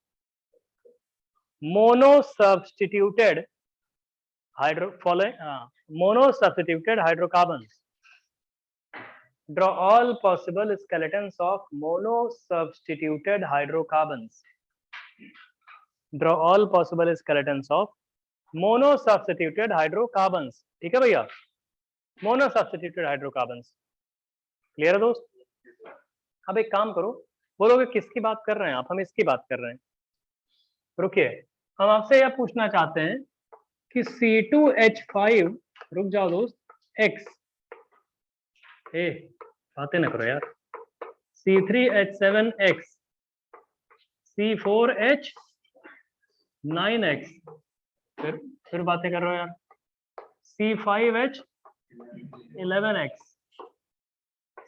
mono substituted hydrocarbons. Draw all possible skeletons of mono substituted hydrocarbons. Draw all possible skeletons of mono substituted hydrocarbons. ठीक है भैया? Mono substituted hydrocarbons. Clear है दोस्त? अब एक काम करो, बोलोगे किसकी बात कर रहे हैं आप? हम इसकी बात कर रहे हैं। रुकिए, हम आपसे यह पूछना चाहते हैं कि C2H5, रुक जाओ दोस्त, X, बातें ना करो यार, C3H7X, C4H9X, फिर बातें कर रहे हो यार, C5H11X,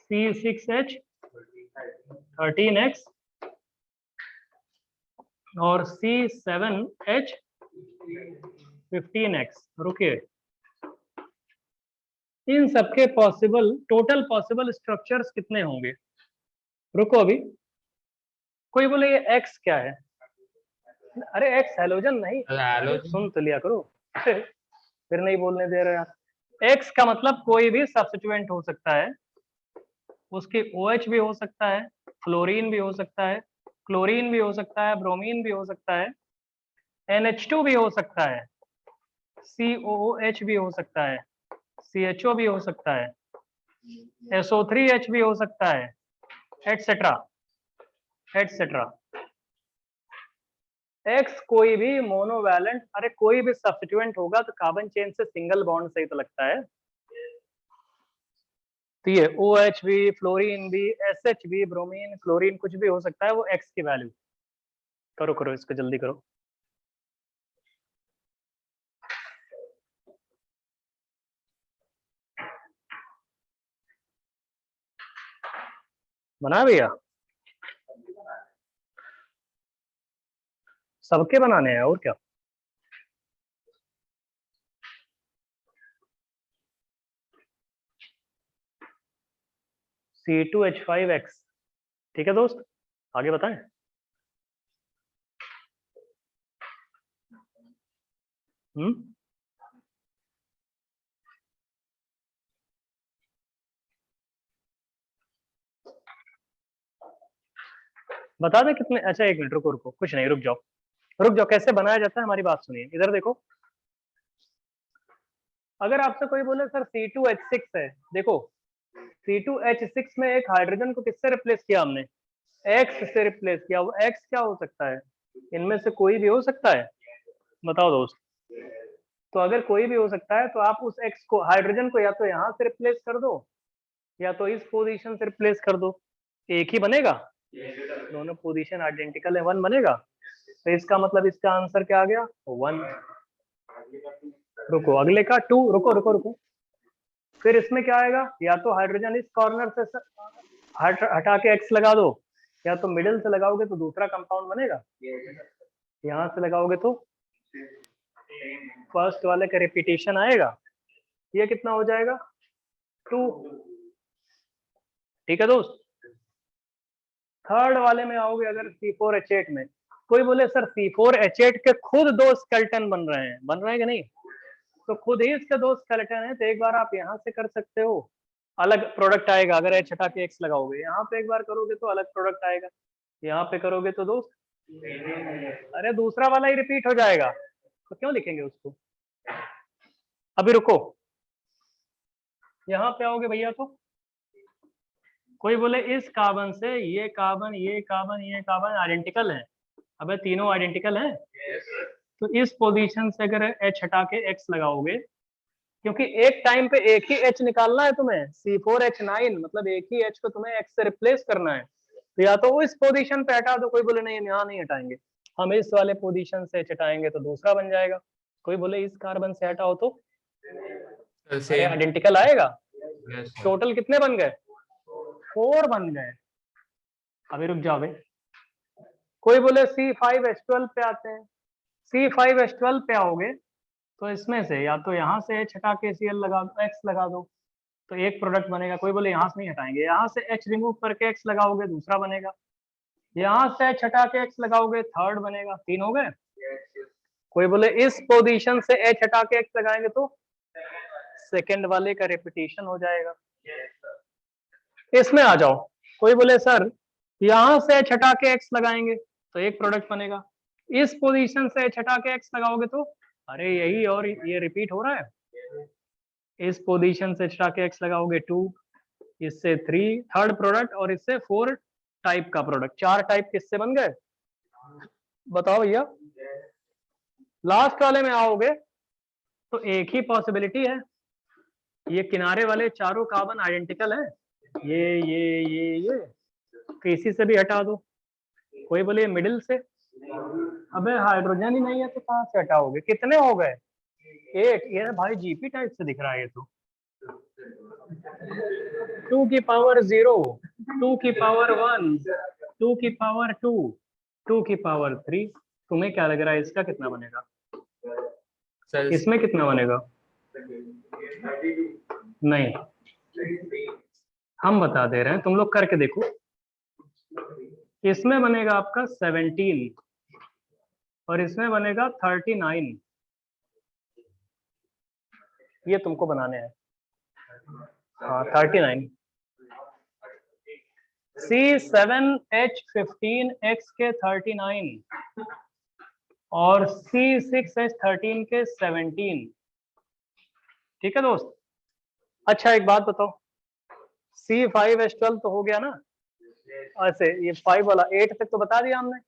C6H13X और C7H15X। रुकिए, इन सबके टोटल पॉसिबल स्ट्रक्चर्स कितने होंगे? रुको अभी, कोई बोले ये X क्या है? अरे X हैलोजन नहीं, सुन तो लिया करो, फिर नहीं बोलने दे रहे यार। X का मतलब कोई भी सब्स्टिट्यूएंट हो सकता है, उसकी OH भी हो सकता है, फ्लोरीन भी हो सकता है, क्लोरीन भी हो सकता है, ब्रोमीन भी हो सकता है, NH2 भी हो सकता है, COOH भी हो सकता है, CHO भी हो सकता है, SO3H भी हो सकता है, एटसेट्रा एटसेट्रा। X कोई भी मोनोवैलेंट, अरे कोई भी सब्स्टिट्यूएंट होगा तो कार्बन चेन से सिंगल बॉन्ड से ही तो लगता है। तो ये OH भी, फ्लोरीन भी, SH भी, ब्रोमीन, क्लोरीन, कुछ भी हो सकता है, वो X की वैल्यू। करो इसको जल्दी करो। बना भैया, सबके बनाने हैं और क्या। C2H5X, ठीक है दोस्त, आगे बताएं। बता दें कितने? अच्छा एक मिनट, रुको, कुछ नहीं, रुक जाओ, कैसे बनाया जाता है हमारी बात सुनिए। इधर देखो, अगर आपसे कोई बोले सर C2H6 है, देखो C2H6 में एक हाइड्रोजन को किससे रिप्लेस किया हमने? X से रिप्लेस किया। वो X क्या हो सकता है? इनमें से कोई भी हो सकता है, बताओ दोस्त। तो अगर कोई भी हो सकता है तो आप उस X को, हाइड्रोजन को, या तो यहाँ से रिप्लेस कर दो या तो इस पोजीशन से रिप्लेस कर दो, एक ही बनेगा। दोनों पोजीशन आइडेंटिकल है, 1 बनेगा। तो इसका मतलब इसका आंसर क्या आ गया? 1। रुको, अगले का 2, रुको, फिर इसमें क्या आएगा? या तो हाइड्रोजन इस कॉर्नर से हटा के X लगा दो, या तो मिडिल से लगाओगे तो दूसरा कंपाउंड बनेगा, यहाँ से लगाओगे तो फर्स्ट वाले का रिपीटेशन आएगा। ये कितना हो जाएगा? 2। ठीक है दोस्त। थर्ड वाले में आओगे, अगर C4H8 में कोई बोले सर C4H8 के खुद 2 स्केलेटन बन रहे हैं कि नहीं? तो खुद ही इसके 2 स्केलेटन है, तो एक बार आप यहाँ से कर सकते हो, अलग प्रोडक्ट आएगा। अगर H हटा के X लगाओगे, यहाँ पे एक बार करोगे तो अलग प्रोडक्ट आएगा, यहाँ पे करोगे तो दोस्त, अरे दूसरा वाला ही रिपीट हो जाएगा, तो क्यों लिखेंगे उसको। अभी रुको, यहाँ पे आओगे भैया, तो कोई बोले इस कार्बन से ये कार्बन, ये कार्बन, ये कार्बन आइडेंटिकल है। अबे तीनों आइडेंटिकल हैं, तो इस पोजीशन से अगर H हटा के X लगाओगे, क्योंकि एक टाइम पे एक ही H निकालना है तुम्हें, C4H9, मतलब एक ही H को तुम्हें X से रिप्लेस करना है। तो या तो इस पोजीशन पे हटा दो, कोई बोले नहीं यहाँ नहीं हटाएंगे, हम इस वाले पोजीशन से H हटाएंगे तो दूसरा बन जाएगा। कोई बोले इस कार्बन से हटाओ तो आइडेंटिकल आएगा। टोटल कितने बन गए? 4 बन गए। अभी रुक जाओ भाई, कोई बोले C5H12 पे आते हैं। C5H12 पे आओगे तो इसमें से या तो यहाँ से H हटा के Cl लगा दो, X लगा दो, तो एक प्रोडक्ट बनेगा। कोई बोले यहाँ से नहीं हटाएंगे, यहाँ से H रिमूव करके X लगाओगे, दूसरा बनेगा। यहाँ से H हटा के X लगाओगे, थर्ड बनेगा। 3 हो गए। कोई बोले इस पोजीशन से H हटा के X लगाएंगे तो सेकेंड वाले का रिपीटेशन हो जाएगा। इसमें आ जाओ, कोई बोले सर यहाँ से H हटा के X लगाएंगे तो एक प्रोडक्ट बनेगा, इस पोजीशन से H हटा के X लगाओगे तो, अरे यही और ये रिपीट हो रहा है। इस पोजीशन से स्टार के एक्स लगाओगे 2, इससे 3 थर्ड प्रोडक्ट और इससे 4 टाइप का प्रोडक्ट। 4 टाइप किससे बन गए बताओ भैया। लास्ट वाले में आओगे तो एक ही पॉसिबिलिटी है, ये किनारे वाले चारों कार्बन आइडेंटिकल है, ये किसी से भी हटा दो। कोई बोले मिडिल से, अबे हाइड्रोजन ही नहीं है तो कहां से हटाओगे। कितने हो गए 8। ये भाई जीपी टाइप से दिख रहा है ये तो। 2 की पावर 0, 2 की पावर 1, 2 की पावर 2, 2 की पावर 3। तुम्हें क्या लग रहा है इसका कितना बनेगा? सर इसमें कितना बनेगा? नहीं, हम बता दे रहे हैं, तुम लोग करके देखो। इसमें बनेगा आपका 17 और इसमें बनेगा 39। ये तुमको बनाने हैं। हाँ 39। C7H15X के 39 और C6H13 के 17। ठीक है दोस्त। अच्छा एक बात बताओ, C5H12 तो हो गया ना ऐसे, ये 5 वाला 8 तक तो बता दिया हमने,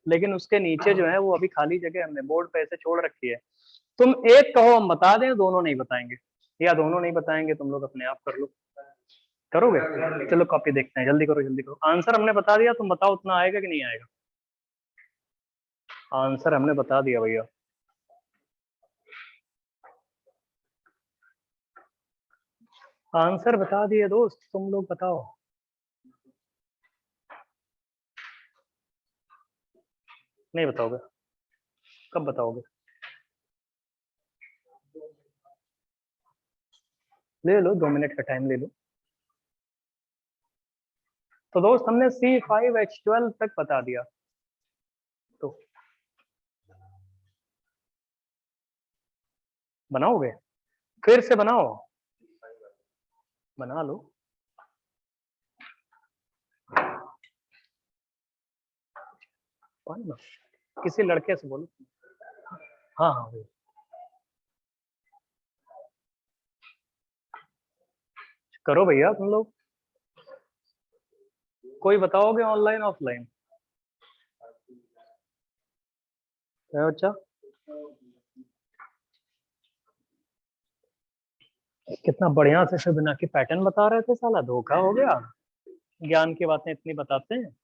लेकिन उसके नीचे जो है वो अभी खाली जगह हमने बोर्ड पे ऐसे छोड़ रखी है। तुम एक कहो हम बता दें, दोनों नहीं बताएंगे, या दोनों नहीं बताएंगे तुम लोग अपने आप कर लो। करोगे? चलो कॉपी देखते हैं, जल्दी करो जल्दी करो। आंसर हमने बता दिया, तुम बताओ उतना आएगा कि नहीं आएगा। आंसर हमने बता दिया भैया। आंसर बता दिए दोस्त, तुम लोग बताओ। नहीं बताओगे? कब बताओगे? ले लो 2 मिनट का टाइम ले लो। तो दोस्त हमने C5H12 तक बता दिया, तो बनाओगे? फिर से बनाओ, बना लो। किसी लड़के से बोलो। हाँ हाँ भैया। करो भैया तुम लोग। कोई बताओगे ऑनलाइन ऑफलाइन? अच्छा कितना बढ़िया से फिबोनाची पैटर्न बता रहे थे, साला धोखा हो गया। ज्ञान की बातें इतनी बताते हैं।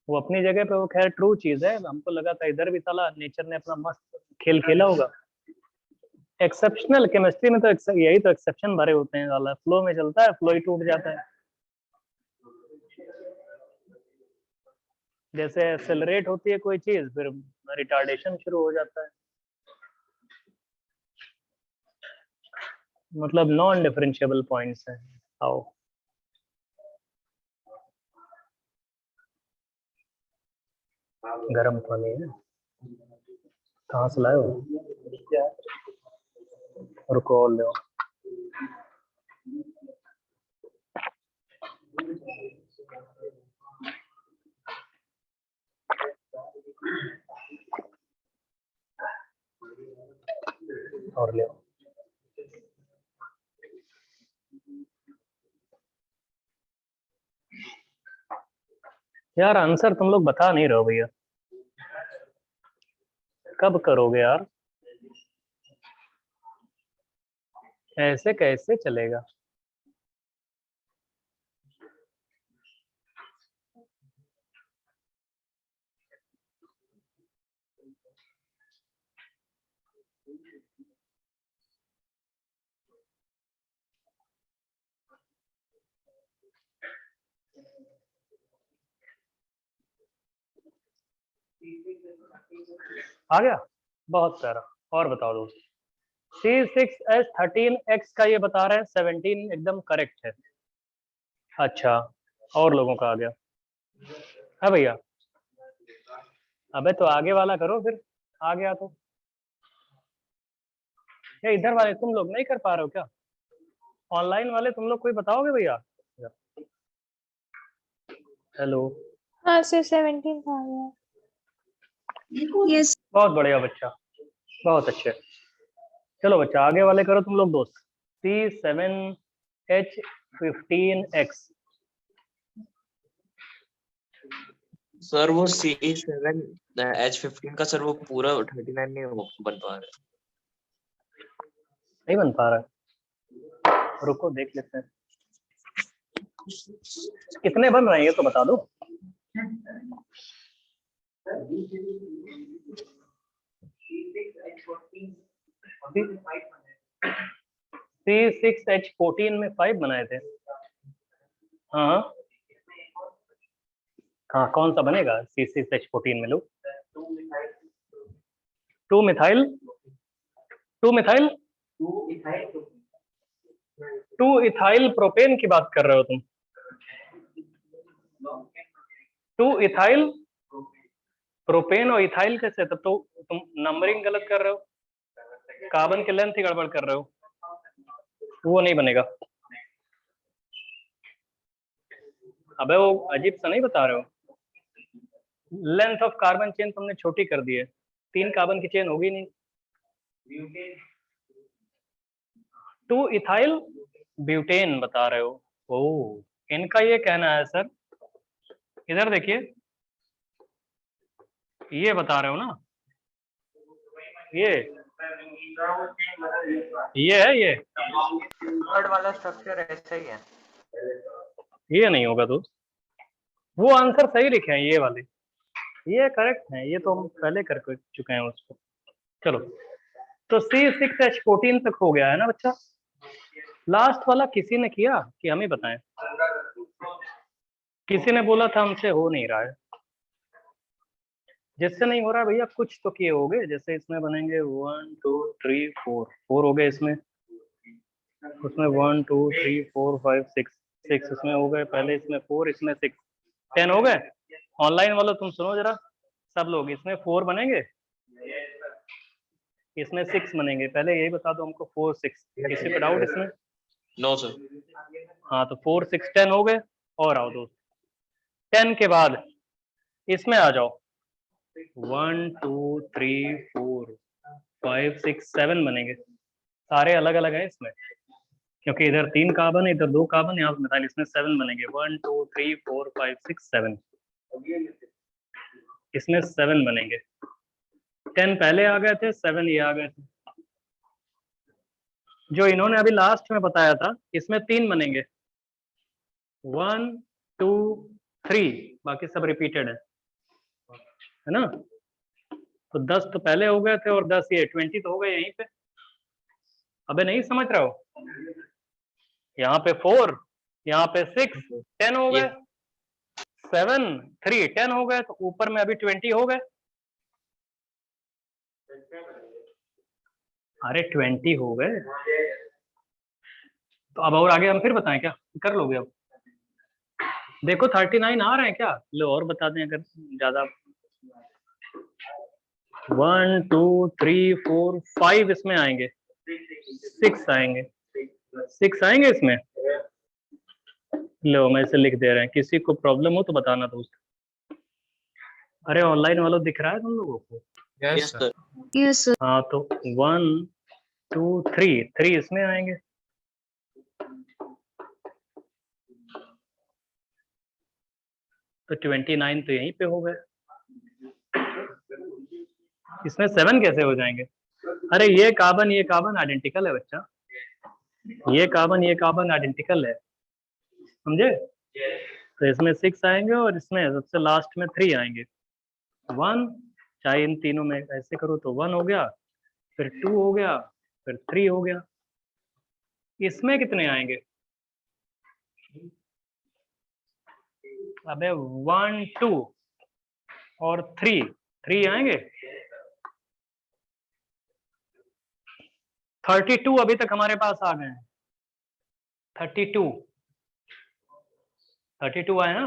वो अपनी जगह पे वो खैर ट्रू चीज है, हमको लगा था इधर भी साला नेचर ने अपना मस्त खेल खेला होगा। एक्सेप्शनल केमिस्ट्री में तो यही तो एक्सेप्शन भरे होते हैं साला, फ्लो में चलता है, फ्लो ही टूट जाता है। जैसे एक्सेलरेट होती है कोई चीज, फिर रिटार्डेशन शुरू हो जाता है। मतलब नॉन डिफरेंशिएबल पॉइंट्स हैं। आओ गरम पानी है, कहाँ से लाए हो? रुको और लो। और ले यार। आंसर तुम लोग बता नहीं रहे हो भैया, कब करोगे यार? ऐसे कैसे चलेगा? आ गया? बहुत प्यारा। और बताओ दोस्त। C6H13X का ये बता रहे हैं 17 एकदम करेक्ट है। अच्छा और लोगों का आ गया है भैया? अबे तो आगे वाला करो फिर, आ गया तो। या इधर वाले तुम लोग नहीं कर पा रहे हो क्या? ऑनलाइन वाले तुम लोग कोई बताओगे भैया? हेलो। हाँ सर 17 आ गया। यस बहुत बढ़िया बच्चा, बहुत अच्छे। चलो बच्चा आगे वाले करो तुम लोग दोस्त। C7H15X। सर वो C7H15 का सर वो पूरा 39 नहीं बन पा रहा है। नहीं बन पा रहा है, रुको देख लेते हैं कितने बन रहे हैं ये तो बता दो। C6H14 में 5 बनाए थे। हाँ हाँ, कौन सा बनेगा C6H14 में लोग? 2 मिथाइल 2 इथाइल प्रोपेन की बात कर रहे हो तुम? 2 इथाइल प्रोपेन और इथाइल कैसे? तब तो तुम नंबरिंग गलत कर रहे हो, कार्बन के लेंथ ही गड़बड़ कर रहे हो, वो नहीं बनेगा। अबे वो अजीब सा नहीं बता रहे हो, लेंथ ऑफ कार्बन चेन तुमने छोटी कर दी है, 3 कार्बन की चेन होगी नहीं। 2 इथाइल ब्यूटेन बता रहे हो। ओ, इनका ये कहना है सर, इधर देखिए, ये बता रहे हो ना, ये है ये थर्ड वाला स्ट्रक्चर ऐसा ही है। ये नहीं होगा तो वो आंसर सही लिखे हैं ये वाले, ये करेक्ट है, ये तो हम पहले कर चुके हैं उसको। चलो तो C6H14 तक हो गया है ना बच्चा। लास्ट वाला किसी ने किया कि हम ही बताएं? किसी ने बोला था हमसे हो नहीं रहा है। जिससे नहीं हो रहा है भैया कुछ तो किए होगे, जैसे इसमें बनेंगे 1 2 3 4 हो गए, इसमें उसमें 1 2 3 4 5 6 इसमें हो गए, पहले इसमें 4 इसमें 6 10 हो गए। ऑनलाइन वालों तुम सुनो जरा सब लोग, इसमें 4 बनेंगे, इसमें 6 बनेंगे, पहले यही बता दो हमको 4 6, किसी पे डाउट इसमें? No sir. हाँ तो 4 6 10 हो गए। और आओ दोस्त 10 के बाद इसमें आ जाओ, 1 2 3 4 5 6 7 बनेंगे, सारे अलग अलग हैं इसमें, क्योंकि इधर 3 कार्बन है, इधर 2 कार्बन, यहाँ मिथाइल, इसमें 7 बनेंगे, 1 2 3 4 5 6 7, इसमें 7 बनेंगे। 10 पहले आ गए थे, 7 ये आ गए थे। जो इन्होंने अभी लास्ट में बताया था इसमें 3 बनेंगे, 1 2 3, बाकी सब रिपीटेड है ना। तो 10 तो पहले हो गए थे और 10 ये 20 तो हो गए यहीं पे। अबे नहीं समझ रहे हो, यहाँ पे 4, यहाँ पे 6 10 हो गए, 7 3 10 हो गए, तो ऊपर में अभी 20 हो गए। अरे 20 हो गए तो अब और आगे हम फिर बताएं क्या? कर लोगे अब? देखो 39 आ रहे हैं क्या? लो और बता दें अगर ज्यादा। 1 2 3 4 5 इसमें आएंगे, 6 आएंगे, 6 आएंगे इसमें। लो मैं इसे लिख दे रहे हैं, किसी को प्रॉब्लम हो तो बताना दोस्त। अरे ऑनलाइन वालों दिख रहा है तुम लोगों को? Yes sir. Yes, sir. हाँ तो 1 2 3 इसमें आएंगे, तो 29 तो यहीं पे हो गए। इसमें 7 कैसे हो जाएंगे? अरे ये कार्बन आइडेंटिकल है बच्चा, ये कार्बन आइडेंटिकल है, समझे? तो इसमें 6 आएंगे और इसमें सबसे लास्ट में 3 आएंगे, 1, चाहे इन तीनों में ऐसे करो तो 1 हो गया, फिर 2 हो गया, फिर 3 हो गया। इसमें कितने आएंगे? अबे 1 2 और 3 आएंगे। 32 अभी तक हमारे पास आ गए हैं, 32 आए ना।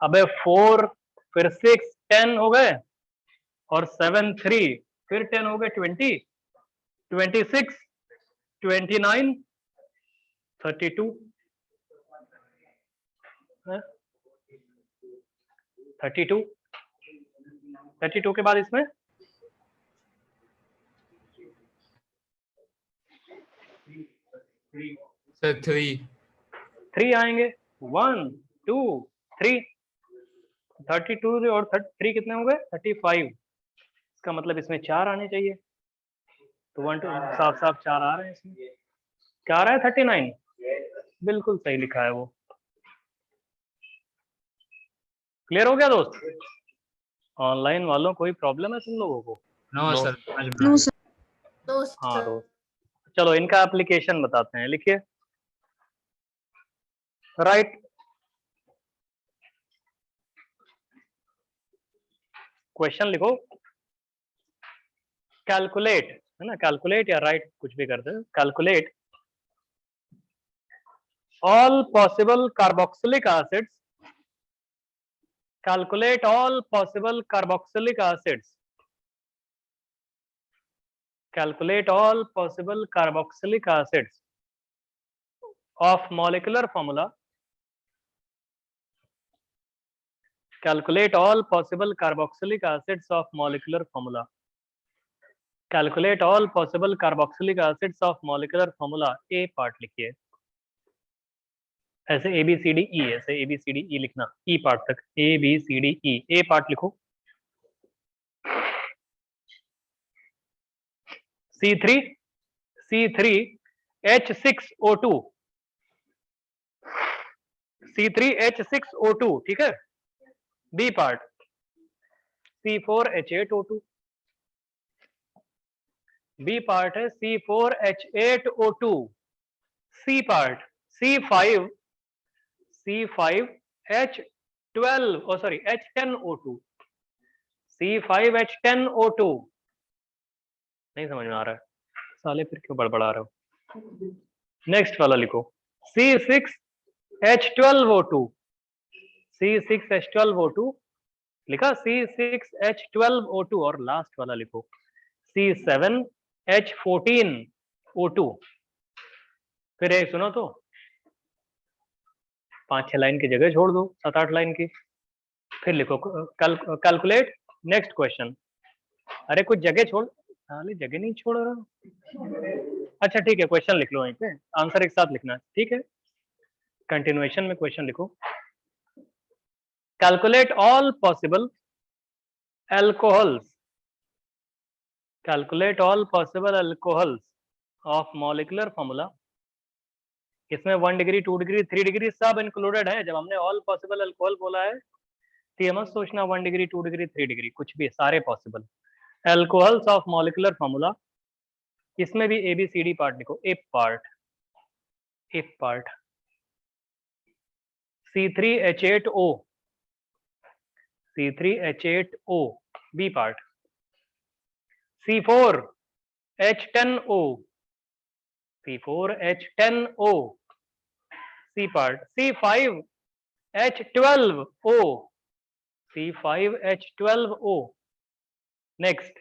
अबे 4 फिर 6 10 हो गए, और 7 3 फिर 10 हो गए, 20 26 29 32 32 के बाद इसमें सर 3। 3 आएंगे, 1 2 3, 32 और 3 कितने हो गए 35। इसका मतलब इसमें 4 आने चाहिए, तो 1 2 साफ साफ 4 आ रहे हैं इसमें। क्या आ रहा है 39, बिल्कुल सही लिखा है वो। क्लियर हो गया दोस्त? ऑनलाइन वालों कोई प्रॉब्लम है तुम लोगों को? No No. सर, समझ में आ No, गया। sir. No, हाँ sir. दोस्त, चलो इनका एप्लीकेशन बताते हैं, लिखिए। राइट, क्वेश्चन लिखो। कैलकुलेट, है ना, कैलकुलेट या राइट कुछ भी करते हैं। Calculate all possible carboxylic acids, calculate all possible carboxylic acids, calculate all possible carboxylic acids of molecular formula, calculate all possible carboxylic acids of molecular formula, calculate all possible carboxylic acids of molecular formula। A part लिखिए, ऐसे ए B C D ई, ऐसे ए B C D ई लिखना, E part तक A B C D E. A part लिखो, C3H6O2, C3H6O2, ठीक है। B part C4H8O2, B part है C4H8O2। C part C5H12 sorry H10O2, C5H10O2। नहीं समझ में आ रहा है साले, फिर क्यों बड़बड़ा रहे हो? नेक्स्ट वाला लिखो, C6H12O2, C6H12O2 लिखा, C6H12O2। और लास्ट वाला लिखो, C7H14O2। फिर एक सुनो तो, 5-6 लाइन की जगह छोड़ दो 7-8 लाइन की। फिर लिखो कैलकुलेट नेक्स्ट क्वेश्चन। अरे कुछ जगह छोड़, साले जगह नहीं छोड़ रहा। अच्छा ठीक है, क्वेश्चन लिख लो वहीं पे, आंसर एक साथ लिखना है, ठीक है। कंटिन्यूएशन में क्वेश्चन लिखो, calculate all possible alcohols, calculate all possible alcohols of molecular formula. इसमें 1 डिग्री 2 डिग्री 3 डिग्री सब इंक्लूडेड है। जब हमने ऑल पॉसिबल अल्कोहल बोला है तो ये मत सोचना 1 डिग्री 2 डिग्री 3 डिग्री, कुछ भी, सारे possible alcohols of molecular formula. इसमें भी ABCD पार्ट लिखो। A part C3H8O, C3H8O। B part C4H10O, C4H10O। C part C5H12O, C5H12O। Next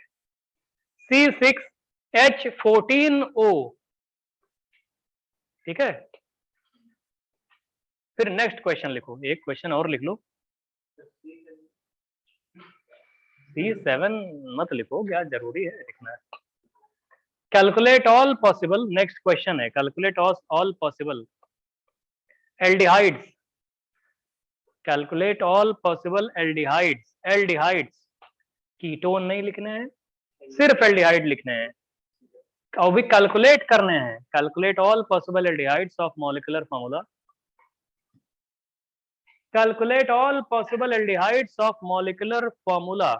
C6H14O, ठीक है। फिर नेक्स्ट क्वेश्चन लिखो, एक क्वेश्चन और लिख लो। C7 मत लिखो, क्या जरूरी है लिखना है। Calculate all possible, next question है, calculate all possible aldehydes, calculate all possible aldehydes. Aldehydes, ketone नहीं लिखने हैं, सिर्फ एल्डिहाइड लिखने हैं और भी कैलकुलेट करने हैं। Calculate all possible aldehydes of molecular formula, calculate all possible aldehydes of molecular formula.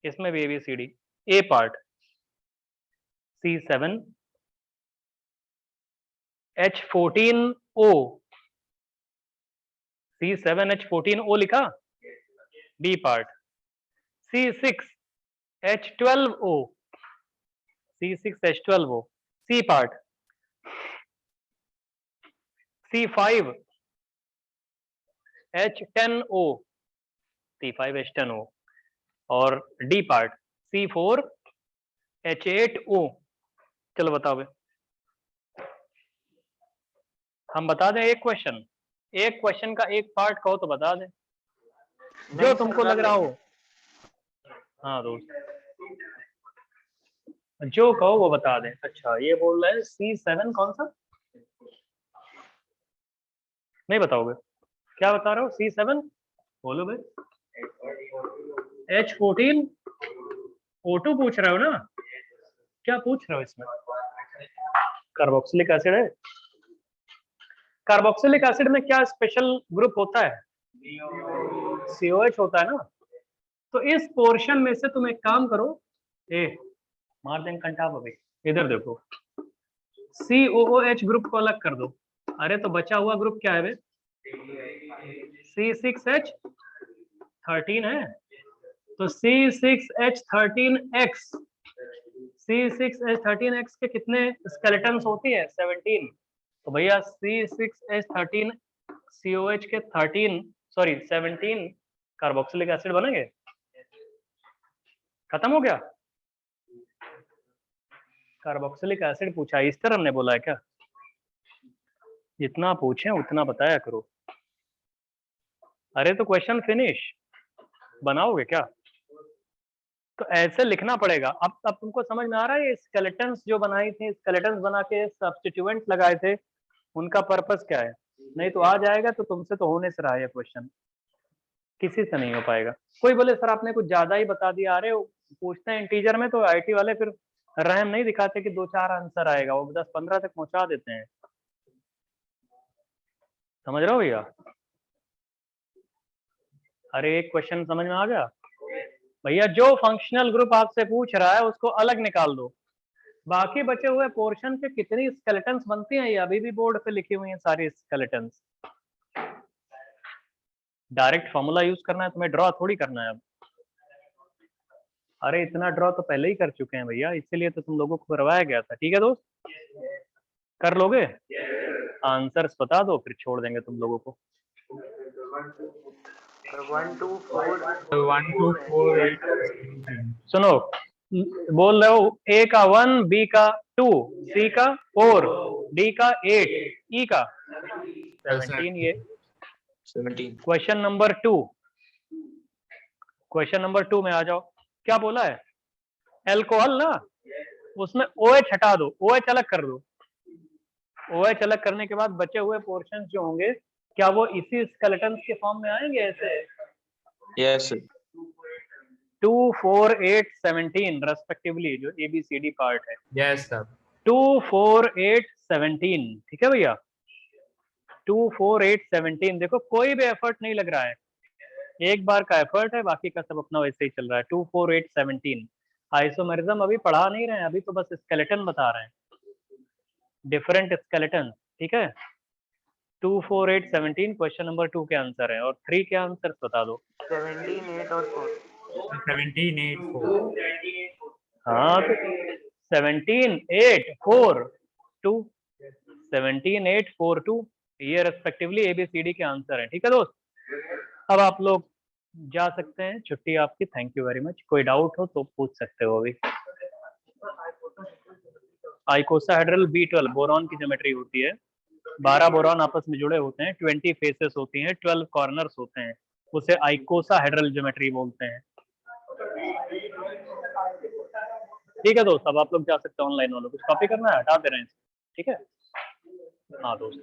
इसमें भी ABCD। A part C7H14O, C7H14O लिखा। B part C6H12O, C6H12O। C part C5H10O, C5H10O। और डी पार्ट C4H8O। चलो बताओ बे, हम बता दें एक क्वेश्चन का एक पार्ट कहो तो बता दें, जो तुमको लग रहा हो। हाँ दोस्त, जो कहो वो बता दें। अच्छा ये बोल रहे हैं C7 कौन सा, नहीं बताओगे? क्या बता रहे हो? C7 बोलो भाई। H14 O2 पूछ रहे हो ना? क्या पूछ रहे हो इसमें? कार्बोक्सिलिक एसिड है। कार्बोक्सिलिक एसिड में क्या स्पेशल ग्रुप होता है? COH होता है ना। तो इस पोर्शन में से तुम एक काम करो, मार देंगे कंटाप अभी, इधर देखो, COOH ग्रुप को अलग कर दो। अरे तो बचा हुआ ग्रुप क्या है बे? C6H13 है। तो C6H13X, C6H13X के कितने स्केलेटन्स होती है? 17। तो भैया C6H13 COH के 17 कार्बोक्सिलिक एसिड बनेंगे। खत्म हो गया। कार्बोक्सिलिक एसिड पूछा, इस तरह हमने बोला है क्या? जितना पूछे उतना बताया करो। अरे तो क्वेश्चन फिनिश, बनाओगे क्या? तो ऐसे लिखना पड़ेगा। अब तुमको समझ में आ रहा है ये स्केलेटन्स जो बनाई थी, स्केलेटन्स बना के सब्स्टिट्यूएंट लगाए थे, उनका पर्पस क्या है? नहीं तो आ जाएगा तो तुमसे तो होने से रहा है क्वेश्चन, किसी से नहीं हो पाएगा। कोई बोले सर आपने कुछ ज्यादा ही बता दिया, अरे पूछते हैं इंटीजर में तो आईटी वाले फिर रहम नहीं दिखाते कि 2-4 आंसर आएगा, वो 10-15 तक पहुंचा देते हैं। समझ रहे हो भैया? अरे एक क्वेश्चन समझ में आ गया भैया? जो फंक्शनल ग्रुप आपसे पूछ रहा है उसको अलग निकाल दो, बाकी बचे हुए पोर्शन के कितनी स्केलेटन्स बनती हैं ये अभी भी बोर्ड पे लिखी हुई हैं सारी स्केलेटन्स। डायरेक्ट फॉर्मूला यूज करना है तुम्हें, ड्रॉ थोड़ी करना है अब। अरे इतना ड्रॉ तो पहले ही कर चुके हैं भैया, इसीलिए तो तुम लोगों को करवाया गया था। ठीक है दोस्त, कर लोगे? आंसर्स बता दो फिर छोड़ देंगे तुम लोगों को। 1 2 4 1 2 4 8 सुनो, बोल रहे हो ए का 1, बी का 2, सी का 4, डी का 8, ई का 17। ये 17। क्वेश्चन नंबर 2, क्वेश्चन नंबर 2 में आ जाओ। क्या बोला है? एल्कोहल ना, उसमें OH हटा दो, OH अलग कर दो। OH अलग करने के बाद बचे हुए पोर्शन जो होंगे क्या वो इसी स्केलेटन्स के फॉर्म में आएंगे ऐसे? यस 2 4 8 17 रेस्पेक्टिवली, जो ABCD पार्ट है। Yes sir. 2 4 8 17, ठीक है भैया? 2 4 8 17, देखो कोई भी एफर्ट नहीं लग रहा है, एक बार का एफर्ट है, बाकी का सब अपना वैसे ही चल रहा है। 2 4 8 17 आइसोमेरिज्म अभी पढ़ा नहीं रहे हैं, अभी तो बस स्केलेटन बता रहे हैं, डिफरेंट स्केलेटन। ठीक है, 2 4 8 17 क्वेश्चन नंबर 2 के आंसर है, और 3 के आंसर बता दो। 17 8 और 4 17 8 4। हाँ तो 17 8 4 2, 17 8 4 2, ये रेस्पेक्टिवली ABCD के आंसर है। ठीक है दोस्त, अब आप लोग जा सकते हैं, छुट्टी आपकी। Thank you very much. कोई डाउट हो तो पूछ सकते हो अभी। आइकोसाहेड्रल B12 बोरॉन की ज्योमेट्री होती है, 12 बोरॉन आपस में जुड़े होते हैं, 20 फेसेस होती हैं, 12 कॉर्नर्स होते हैं, उसे आइकोसाहेड्रल ज्योमेट्री बोलते हैं। ठीक है दोस्त, अब आप लोग जा सकते हैं। ऑनलाइन वालों कुछ कॉपी करना है हटा दे रहे हैं, ठीक है? हाँ दोस्त,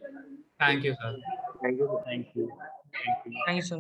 thank you sir. Thank you thank you. Thank you.